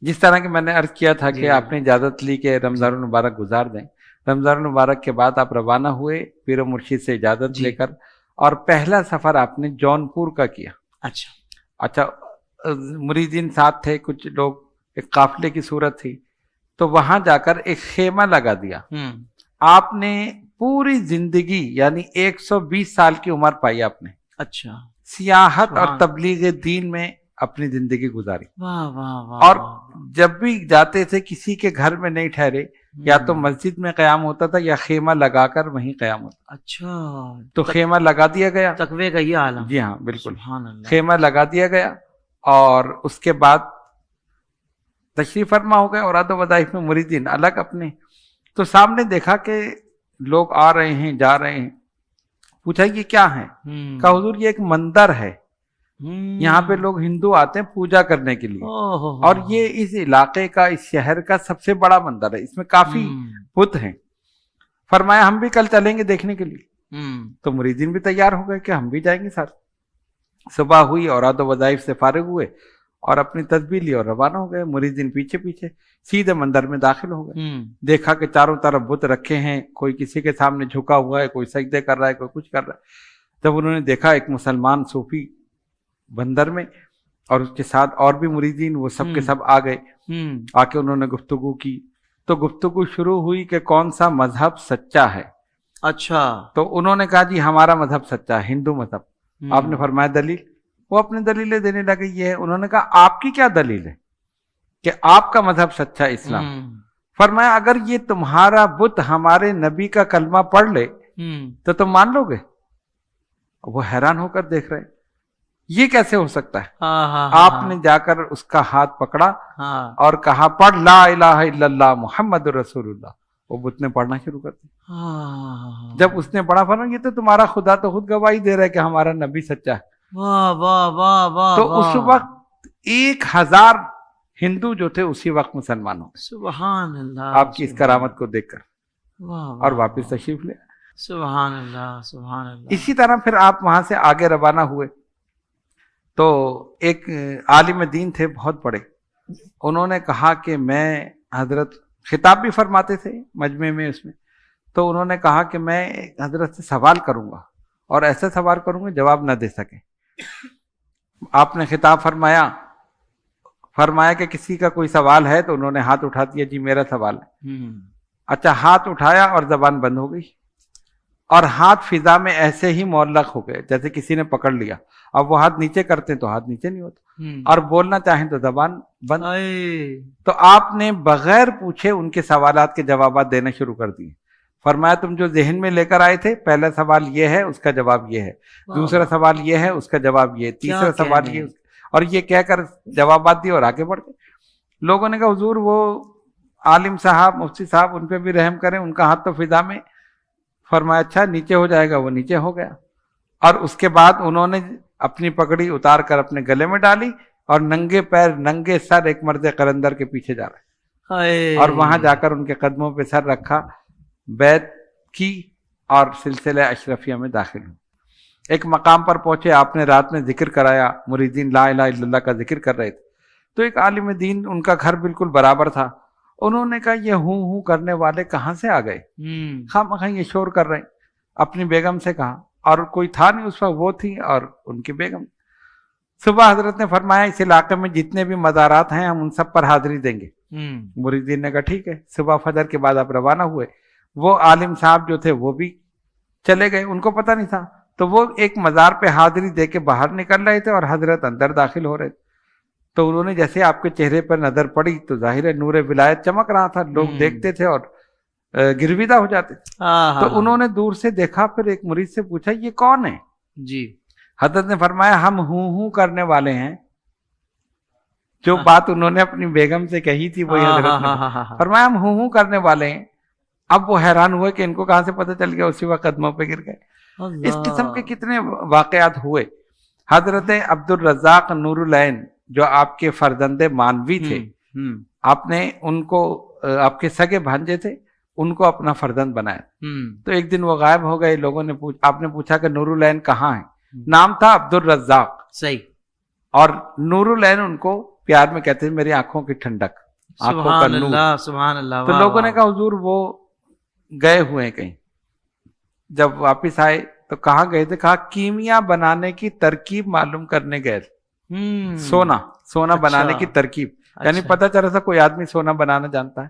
جس طرح کہ میں نے عرض کیا تھا جی. کہ آپ نے اجازت لی کہ رمضان المبارک گزار دیں. رمضان المبارک کے بعد آپ روانہ ہوئے پیر و مرشد سے اجازت جی. لے کر، اور پہلا سفر آپ نے جونپور کا کیا. اچھا. اچھا، مریدین ساتھ تھے، کچھ لوگ، ایک قافلے کی صورت تھی. تو وہاں جا کر ایک خیمہ لگا دیا. آپ نے پوری زندگی یعنی 120 سال کی عمر پائی آپ نے اچھا. سیاحت اور سبحان. تبلیغ دین میں اپنی زندگی گزاری. واہ واہ واہ. اور جب بھی جاتے تھے کسی کے گھر میں نہیں ٹھہرے، یا تو مسجد میں قیام ہوتا تھا یا خیمہ لگا کر وہیں قیام ہوتا. اچھا. تو خیمہ لگا دیا گیا. تقوی کا یہ عالم. جی ہاں بالکل. سبحان اللہ. خیمہ لگا دیا گیا اور اس کے بعد تشریف فرما ہو گئے. اور ادب وظائف میں مریدین الگ اپنے. تو سامنے دیکھا کہ لوگ آ رہے ہیں جا رہے ہیں. پوچھا یہ کیا ہے؟ کہا حضور یہ ایک مندر ہے، یہاں پہ لوگ ہندو آتے ہیں پوجا کرنے کے لیے، اور یہ اس علاقے کا، اس شہر کا سب سے بڑا مندر ہے، اس میں کافی بت ہیں. فرمایا ہم بھی کل چلیں گے دیکھنے کے لیے. تو مریدین بھی تیار ہو گئے کہ ہم بھی جائیں گے ساتھ. صبح ہوئی، اوراد و وظائف سے فارغ ہوئے اور اپنی تسبیح لی اور روانہ ہو گئے. مریدین پیچھے پیچھے سیدھے مندر میں داخل ہو گئے. دیکھا کہ چاروں طرف بت رکھے ہیں، کوئی کسی کے سامنے جھکا ہوا ہے، کوئی سجدے کر رہا ہے، کوئی کچھ کر رہا ہے. جب انہوں نے دیکھا ایک مسلمان صوفی بندر میں اور اس کے ساتھ اور بھی مریدین، وہ سب کے سب آ گئے. آ کے انہوں نے گفتگو کی. تو گفتگو شروع ہوئی کہ کون سا مذہب سچا ہے. اچھا. تو انہوں نے کہا جی ہمارا مذہب سچا ہے، ہندو مذہب. آپ نے فرمایا دلیل؟ وہ اپنی دلیلیں دینے لگے. یہ ہے. انہوں نے کہا آپ کی کیا دلیل ہے کہ آپ کا مذہب سچا ہے اسلام؟ فرمایا اگر یہ تمہارا بت ہمارے نبی کا کلمہ پڑھ لے تو تم مان لو گے؟ وہ حیران ہو کر دیکھ رہے، یہ کیسے ہو سکتا ہے؟ آپ نے جا کر اس کا ہاتھ پکڑا اور کہا پڑھ لا الہ الا اللہ محمد رسول اللہ. وہ بت نے پڑھنا شروع کر دیا. جب اس نے پڑھا فرمایا یہ تو تمہارا خدا تو خود گواہی دے رہا ہے کہ ہمارا نبی سچا ہے. واہ واہ واہ واہ. تو اس وقت 1000 ہندو جو تھے اسی وقت مسلمان ہو گئے. سبحان اللہ. آپ کی اس کرامت کو دیکھ کر. اور واپس تشریف لے. سبحان اللہ. سبحان اللہ. اسی طرح پھر آپ وہاں سے آگے روانہ ہوئے تو ایک عالم دین تھے بہت بڑے. انہوں نے کہا کہ میں حضرت، خطاب بھی فرماتے تھے مجمع میں اس میں، تو انہوں نے کہا کہ میں حضرت سے سوال کروں گا اور ایسا سوال کروں گا جواب نہ دے سکے. آپ نے خطاب فرمایا کہ کسی کا کوئی سوال ہے؟ تو انہوں نے ہاتھ اٹھا دیا، جی میرا سوال ہے. اچھا، ہاتھ اٹھایا اور زبان بند ہو گئی اور ہاتھ فضا میں ایسے ہی معلق ہو گئے جیسے کسی نے پکڑ لیا. اب وہ ہاتھ نیچے کرتے تو ہاتھ نیچے نہیں ہوتا، اور بولنا چاہیں تو زبان بند. تو آپ نے بغیر پوچھے ان کے سوالات کے جوابات دینا شروع کر دیے. فرمایا تم جو ذہن میں لے کر آئے تھے، پہلا سوال یہ ہے، اس کا جواب یہ ہے، دوسرا سوال یہ ہے، اس کا جواب یہ، تیسرا سوال یہ، اور یہ کہہ کر جوابات دیے اور آگے بڑھ گئے. لوگوں نے کہا حضور وہ عالم صاحب، مفتی صاحب، ان پہ بھی رحم کریں، ان کا ہاتھ تو فضا میں. فرمایا اچھا نیچے ہو جائے گا. وہ نیچے ہو گیا اور اس کے بعد انہوں نے اپنی پگڑی اتار کر اپنے گلے میں ڈالی اور ننگے پیر ننگے سر ایک مرد قلندر کے پیچھے جا رہے، اور وہاں جا کر ان کے قدموں پہ سر رکھا، بیعت کی اور سلسلہ اشرفیہ میں داخل ہوں. ایک مقام پر پہنچے, آپ نے رات میں ذکر کرایا, مریدین لا الہ الا اللہ کا ذکر کر رہے تھے, تو ایک عالم دین, ان کا گھر بالکل برابر تھا, انہوں نے کہا یہ ہوں کرنے والے کہاں سے آ گئے, خواہ یہ شور کر رہے ہیں. اپنی بیگم سے کہا, اور کوئی تھا نہیں اس وقت, وہ تھی اور ان کی بیگم. صبح حضرت نے فرمایا اس علاقے میں جتنے بھی مزارات ہیں ہم ان سب پر حاضری دیں گے. مریدین نے کہا ٹھیک ہے. صبح فجر کے بعد آپ روانہ ہوئے. وہ عالم صاحب جو تھے وہ بھی چلے گئے, ان کو پتہ نہیں تھا, تو وہ ایک مزار پہ حاضری دے کے باہر نکل رہے تھے اور حضرت اندر داخل ہو رہے تھے. تو انہوں نے جیسے آپ کے چہرے پر نظر پڑی تو ظاہر ہے نور ولایت چمک رہا تھا, لوگ دیکھتے تھے اور گرویدہ ہو جاتے تھے. تو انہوں نے دور سے دیکھا, پھر ایک مرید سے پوچھا یہ کون ہے جی. حضرت نے فرمایا ہم ہوں کرنے والے ہیں. جو بات انہوں نے اپنی بیگم سے کہی تھی وہی حضرت نے فرمایا ہم ہوں کرنے والے ہیں. اب وہ حیران ہوئے کہ ان کو کہاں سے پتہ چل گیا, اسی وقت قدموں پہ گر گئے. اس قسم کے کتنے واقعات ہوئے. حضرت عبد الرزاق نور العین جو آپ کے فرزند مانوی تھے, آپ نے ان کو, آپ کے سگے بھانجے تھے, ان کو اپنا فرزند بنایا. تو ایک دن وہ غائب ہو گئے. لوگوں نے آپ نے پوچھا کہ نور العین کہاں ہے. نام تھا عبد الرزاق, صحیح, اور نور العین ان کو پیار میں کہتے ہیں میری آنکھوں کی ٹھنڈک, آنکھوں کا سبحان نور. اللہ, سبحان اللہ. تو لوگوں نے کہا حضور وہ گئے ہوئے ہیں کہیں. جب واپس آئے تو کہاں گئے تھے, کہا کیمیا بنانے کی ترکیب معلوم کرنے گئے تھے. سونا بنانے کی ترکیب, یعنی پتہ چلا تھا کوئی آدمی سونا بنانا جانتا ہے.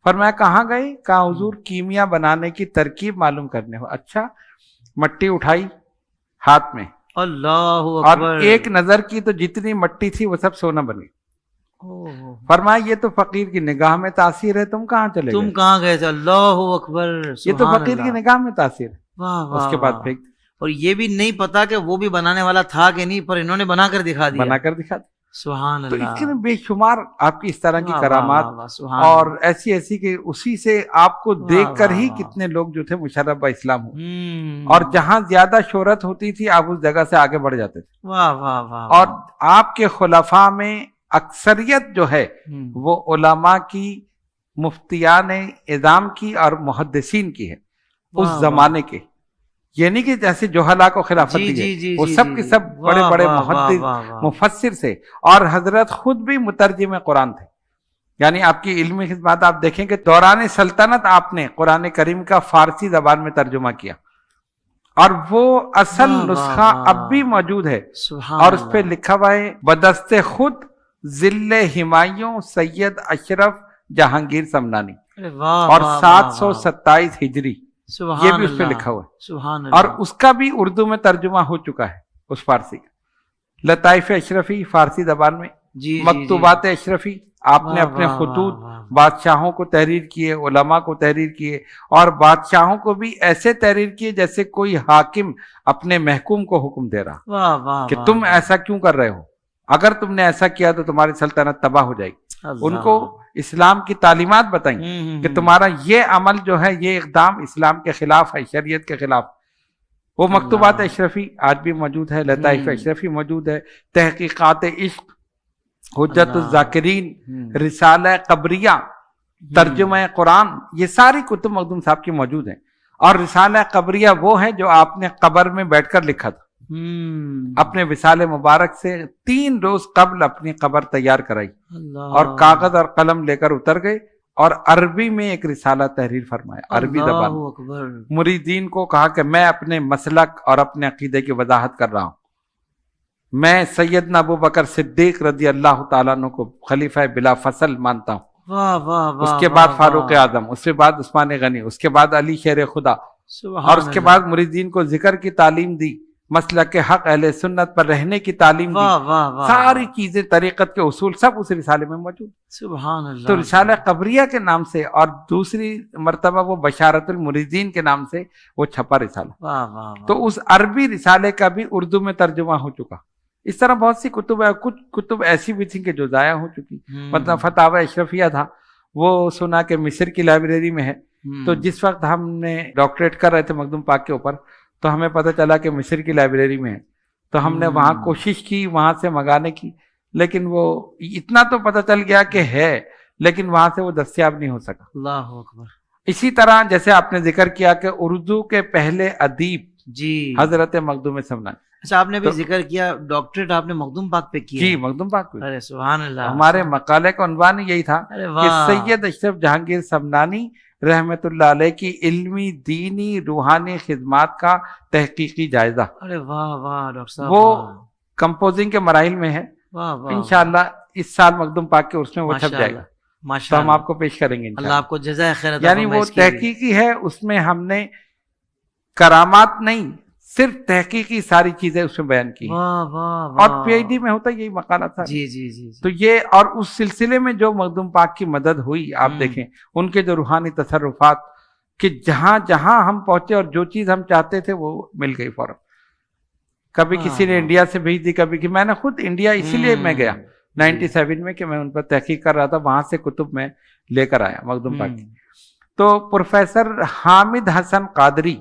فرمایا کہاں گئے, کہا حضور کیمیا بنانے کی ترکیب معلوم کرنے ہو. اچھا, مٹی اٹھائی ہاتھ میں, اللہ اور ایک نظر کی تو جتنی مٹی تھی وہ سب سونا بن گئی. فرمایا یہ تو فقیر کی نگاہ میں تاثیر ہے, تم کہاں چلے گئے, تم کہاں گئے تھے. اللہ اکبر, یہ تو فقیر کی نگاہ میں تاثیر ہے. اس کے بعد پھینک, اور یہ بھی نہیں پتا کہ وہ بھی بنانے والا تھا کہ نہیں, پر انہوں نے بنا کر دکھا دیا. بنا کر دکھا دیا. سبحان تو اللہ. اس کے بے شمار آپ کی اس طرح کی کرامات, اور ایسی کہ اسی سے آپ کو دیکھ کر ہی کتنے لوگ جو تھے مشرف اسلام ہوئے. اور جہاں زیادہ شہرت ہوتی تھی آپ اس جگہ سے آگے بڑھ جاتے تھے. واہ واہ واہ. اور آپ کے خلفاء میں اکثریت جو ہے وہ علماء کی, مفتیان اعظام کی اور محدثین کی ہے اس زمانے کے. یہ نہیں کہ جیسے جوہلا کو خلافت دی ہے, وہ سب کے سب بڑے بڑے محدث مفسر سے, اور حضرت خود بھی مترجم قرآن تھے. یعنی آپ کی علمی خدمات آپ دیکھیں کہ دوران سلطنت آپ نے قرآن کریم کا فارسی زبان میں ترجمہ کیا, اور وہ اصل نسخہ اب بھی موجود ہے, اور اس پہ لکھا ہوا ہے بدست خود ذل ہمایوں سید اشرف جہانگیر سمنانی, اور 727 ہجری, یہ بھی اس پہ لکھا ہوا ہے. اور اس کا بھی اردو میں ترجمہ ہو چکا ہے اس فارسی کا. لطائف اشرفی فارسی زبان میں, مکتوبات اشرفی آپ نے اپنے خطوط بادشاہوں کو تحریر کیے, علماء کو تحریر کیے, اور بادشاہوں کو بھی ایسے تحریر کیے جیسے کوئی حاکم اپنے محکوم کو حکم دے رہا کہ تم ایسا کیوں کر رہے ہو, اگر تم نے ایسا کیا تو تمہاری سلطنت تباہ ہو جائے گی. ان کو اسلام کی تعلیمات بتائیں کہ تمہارا یہ عمل جو ہے, یہ اقدام اسلام کے خلاف ہے, شریعت کے خلاف. وہ مکتوبات اشرفی آج بھی موجود ہے, لطائف اشرفی موجود ہے, تحقیقات عشق, حجت الذاکرین, رسالہ قبریہ, ترجمہ قرآن, یہ ساری کتب مخدوم صاحب کی موجود ہیں. اور رسالہ قبریہ وہ ہے جو آپ نے قبر میں بیٹھ کر لکھا تھا. اپنے وصال مبارک سے 3 روز قبل اپنی قبر تیار کرائی, اور کاغذ اور قلم لے کر اتر گئے, اور عربی میں ایک رسالہ تحریر فرمایا, عربی زبان. مریدین کو کہا کہ میں اپنے مسلک اور اپنے عقیدے کی وضاحت کر رہا ہوں. میں سیدنا ابو بکر صدیق رضی اللہ تعالیٰ عنہ کو خلیفہ بلا فصل مانتا ہوں. اس کے بعد فاروق اعظم, اس کے بعد عثمان غنی, اس کے بعد علی شیر خدا, اور اس کے بعد مریدین کو ذکر کی تعلیم دی, مسلک کے حق اہل سنت پر رہنے کی تعلیم دی. ساری چیزیں, طریقت کے اصول سب اس رسالے میں موجود. سبحان اللہ. تو رسالہ قبریہ کے نام سے, اور دوسری مرتبہ وہ بشارت المریدین کے نام سے وہ چھپا رسالہ. تو اس عربی رسالے کا بھی اردو میں ترجمہ ہو چکا. اس طرح بہت سی کتب ہے. کچھ کتب ایسی بھی تھیں کہ جو ضائع ہو چکی. مطلب فتاوی اشرفیہ تھا, وہ سنا کہ مصر کی لائبریری میں ہے. تو جس وقت ہم نے ڈاکٹریٹ کر رہے تھے مخدوم پاک کے اوپر, تو ہمیں پتہ چلا کہ مصر کی لائبریری میں ہے. تو ہم نے وہاں کوشش کی وہاں سے منگانے کی, لیکن وہ اتنا تو پتہ چل گیا کہ ہے, لیکن وہاں سے وہ دستیاب نہیں ہو سکا. اللہ اکبر. اسی طرح جیسے آپ نے ذکر کیا کہ اردو کے پہلے ادیب جی حضرت مخدوم سمنانی. اچھا آپ نے بھی ذکر کیا ڈاکٹریٹ آپ نے مخدوم پاک پہ کیا. جی مخدوم پاک کو. ارے سبحان اللہ. ہمارے مقالے کا عنوان یہی تھا ارے کہ واہ. سید اشرف جہانگیر سمنانی رحمت اللہ علیہ کی علمی دینی روحانی خدمات کا تحقیقی جائزہ. ارے واہ واہ ڈاکٹر صاحب. وہ کمپوزنگ کے مراحل میں ہے. واہ واہ. انشاءاللہ اس سال مخدوم پاک کے اس میں وہ چھپ جائے گا تو ماشاء ہم آپ کو پیش کریں گے اللہ انشاءاللہ. آپ کو جزائے خیر عطا یعنی فرمائے وہ اس کے لیے. تحقیقی ہے, اس میں ہم نے کرامات نہیں صرف تحقیقی ساری چیزیں اس میں بیان کی. واہ واہ اور واہ. پی ایچ ڈی میں ہوتا یہی مقالہ تھا. جی جی جی تو یہ اور اس سلسلے میں جو مخدوم پاک کی مدد ہوئی آپ دیکھیں ان کے جو روحانی تصرفات کہ جہاں جہاں ہم پہنچے اور جو چیز ہم چاہتے تھے وہ مل گئی فوراً. کبھی کسی نے انڈیا سے بھیج دی, کبھی کہ میں نے خود انڈیا اسی لیے میں گیا 97 میں کہ میں ان پر تحقیق کر رہا تھا, وہاں سے کتب میں لے کر آیا مخدوم پاک کی. تو پروفیسر حامد حسن قادری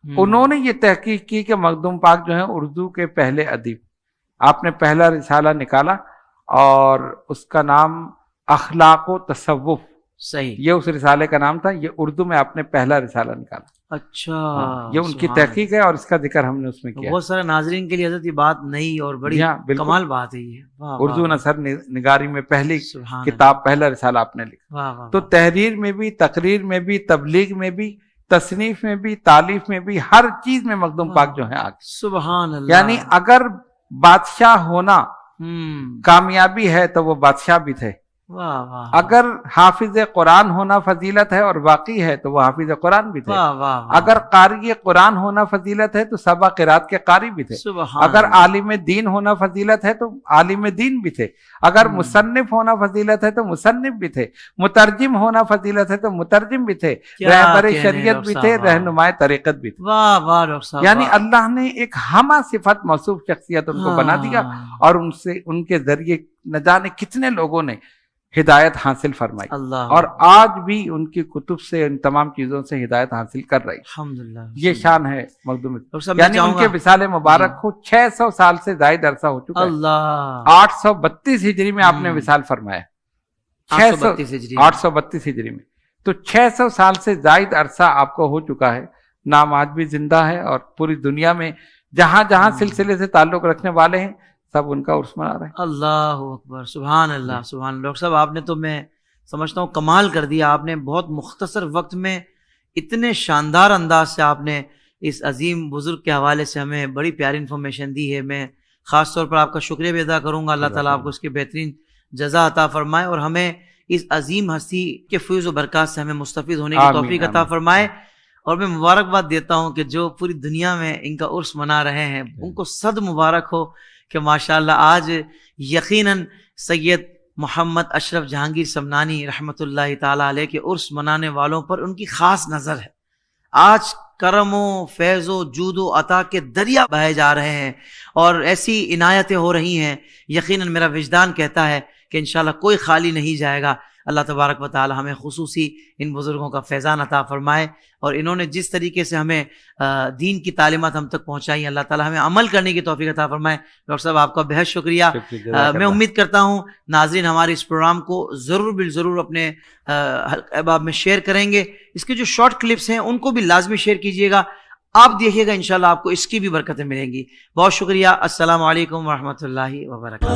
انہوں نے یہ تحقیق کی کہ مخدوم پاک جو ہے اردو کے پہلے ادیب. آپ نے پہلا رسالہ نکالا اور اس کا نام اخلاق و تصوف, صحیح, یہ اس رسالے کا نام تھا. یہ اردو میں آپ نے پہلا رسالہ نکالا. اچھا یہ ان کی تحقیق ہے اور اس کا ذکر ہم نے اس میں کیا. بہت سارے ناظرین کے لیے حضرت یہ بات نئی اور بڑی کمال بات ہے یہ. اردو نثر نگاری میں پہلی سبحان کتاب پہلا رسالہ آپ نے لکھا. واہ واہ. تو تحریر میں بھی, تقریر میں بھی, تبلیغ میں بھی, تصنیف میں بھی, تالیف میں بھی, ہر چیز میں مخدوم پاک جو ہے آگے. سبحان اللہ. یعنی اگر بادشاہ ہونا کامیابی ہے تو وہ بادشاہ بھی تھے. واہ واہ. اگر حافظ قرآن ہونا فضیلت ہے اور واقعی ہے تو وہ حافظ قرآن بھی تھے. واہ واہ. اگر قاری قرآن ہونا فضیلت ہے تو سبا قرات کے قاری بھی تھے. سبحان اگر اللہ. عالم دین ہونا فضیلت ہے تو عالم دین بھی تھے. اگر مصنف ہونا فضیلت ہے تو مصنف بھی تھے. مترجم ہونا فضیلت ہے تو مترجم بھی تھے. رہبر شریعت بھی تھے, رہنمائے طریقت بھی تھے. واہ واہ ڈاکٹر صاحب. یعنی اللہ نے ایک ہمہ صفت موصوف شخصیت ان کو بنا دیا اور ان کے ذریعے نہ جانے کتنے لوگوں نے ہدایت حاصل فرمائی. اللہ. اور آج بھی ان کی کتب سے ان تمام چیزوں سے ہدایت حاصل کر رہی. الحمدللہ. یہ شان ہے مخدوم. صاحب یعنی ان کے وصال مبارک کو 600 سال سے زائد عرصہ ہو چکا ہے. اللہ. 832 ہجری میں آپ نے وصال فرمایا. 832 ہجری میں. تو 600 سال سے زائد عرصہ آپ کو ہو چکا ہے. نام آج بھی زندہ ہے اور پوری دنیا میں جہاں جہاں سلسلے سے تعلق رکھنے والے ہیں سب ان کا عرس منا رہے ہیں. اللہ اکبر. سبحان اللہ سبحان اللہ. ڈاکٹر صاحب آپ نے تو میں سمجھتا ہوں کمال کر دیا. آپ نے بہت مختصر وقت میں اتنے شاندار انداز سے آپ نے اس عظیم بزرگ کے حوالے سے ہمیں بڑی پیاری انفارمیشن دی ہے. میں خاص طور پر آپ کا شکریہ بھی ادا کروں گا. اللہ تعالیٰ آپ کو اس کی بہترین جزا عطا فرمائے اور ہمیں اس عظیم ہستی کے فیض و برکات سے ہمیں مستفید ہونے کی توفیق عطا فرمائے. اور میں مبارکباد دیتا ہوں کہ جو پوری دنیا میں ان کا عرس منا رہے ہیں ان کو صد مبارک ہو کہ ماشاءاللہ آج یقیناً سید محمد اشرف جہانگیر سمنانی رحمۃ اللہ تعالیٰ علیہ کے عرس منانے والوں پر ان کی خاص نظر ہے. آج کرم و فیض و جود و عطا کے دریا بہے جا رہے ہیں اور ایسی عنایتیں ہو رہی ہیں. یقیناً میرا وجدان کہتا ہے کہ انشاءاللہ کوئی خالی نہیں جائے گا. اللہ تبارک و تعالی ہمیں خصوصی ان بزرگوں کا فیضان عطا فرمائے اور انہوں نے جس طریقے سے ہمیں دین کی تعلیمات ہم تک پہنچائی اللہ تعالی ہمیں عمل کرنے کی توفیق عطا فرمائے. ڈاکٹر صاحب آپ کا بہت شکریہ. میں امید کرتا ہوں ناظرین ہمارے اس پروگرام کو ضرور بالضرور اپنے احباب میں شیئر کریں گے. اس کے جو شارٹ کلپس ہیں ان کو بھی لازمی شیئر کیجیے گا. آپ دیکھیے گا انشاءاللہ آپ کو اس کی بھی برکتیں ملیں گی. بہت شکریہ. السلام علیکم ورحمۃ اللہ وبرکاتہ.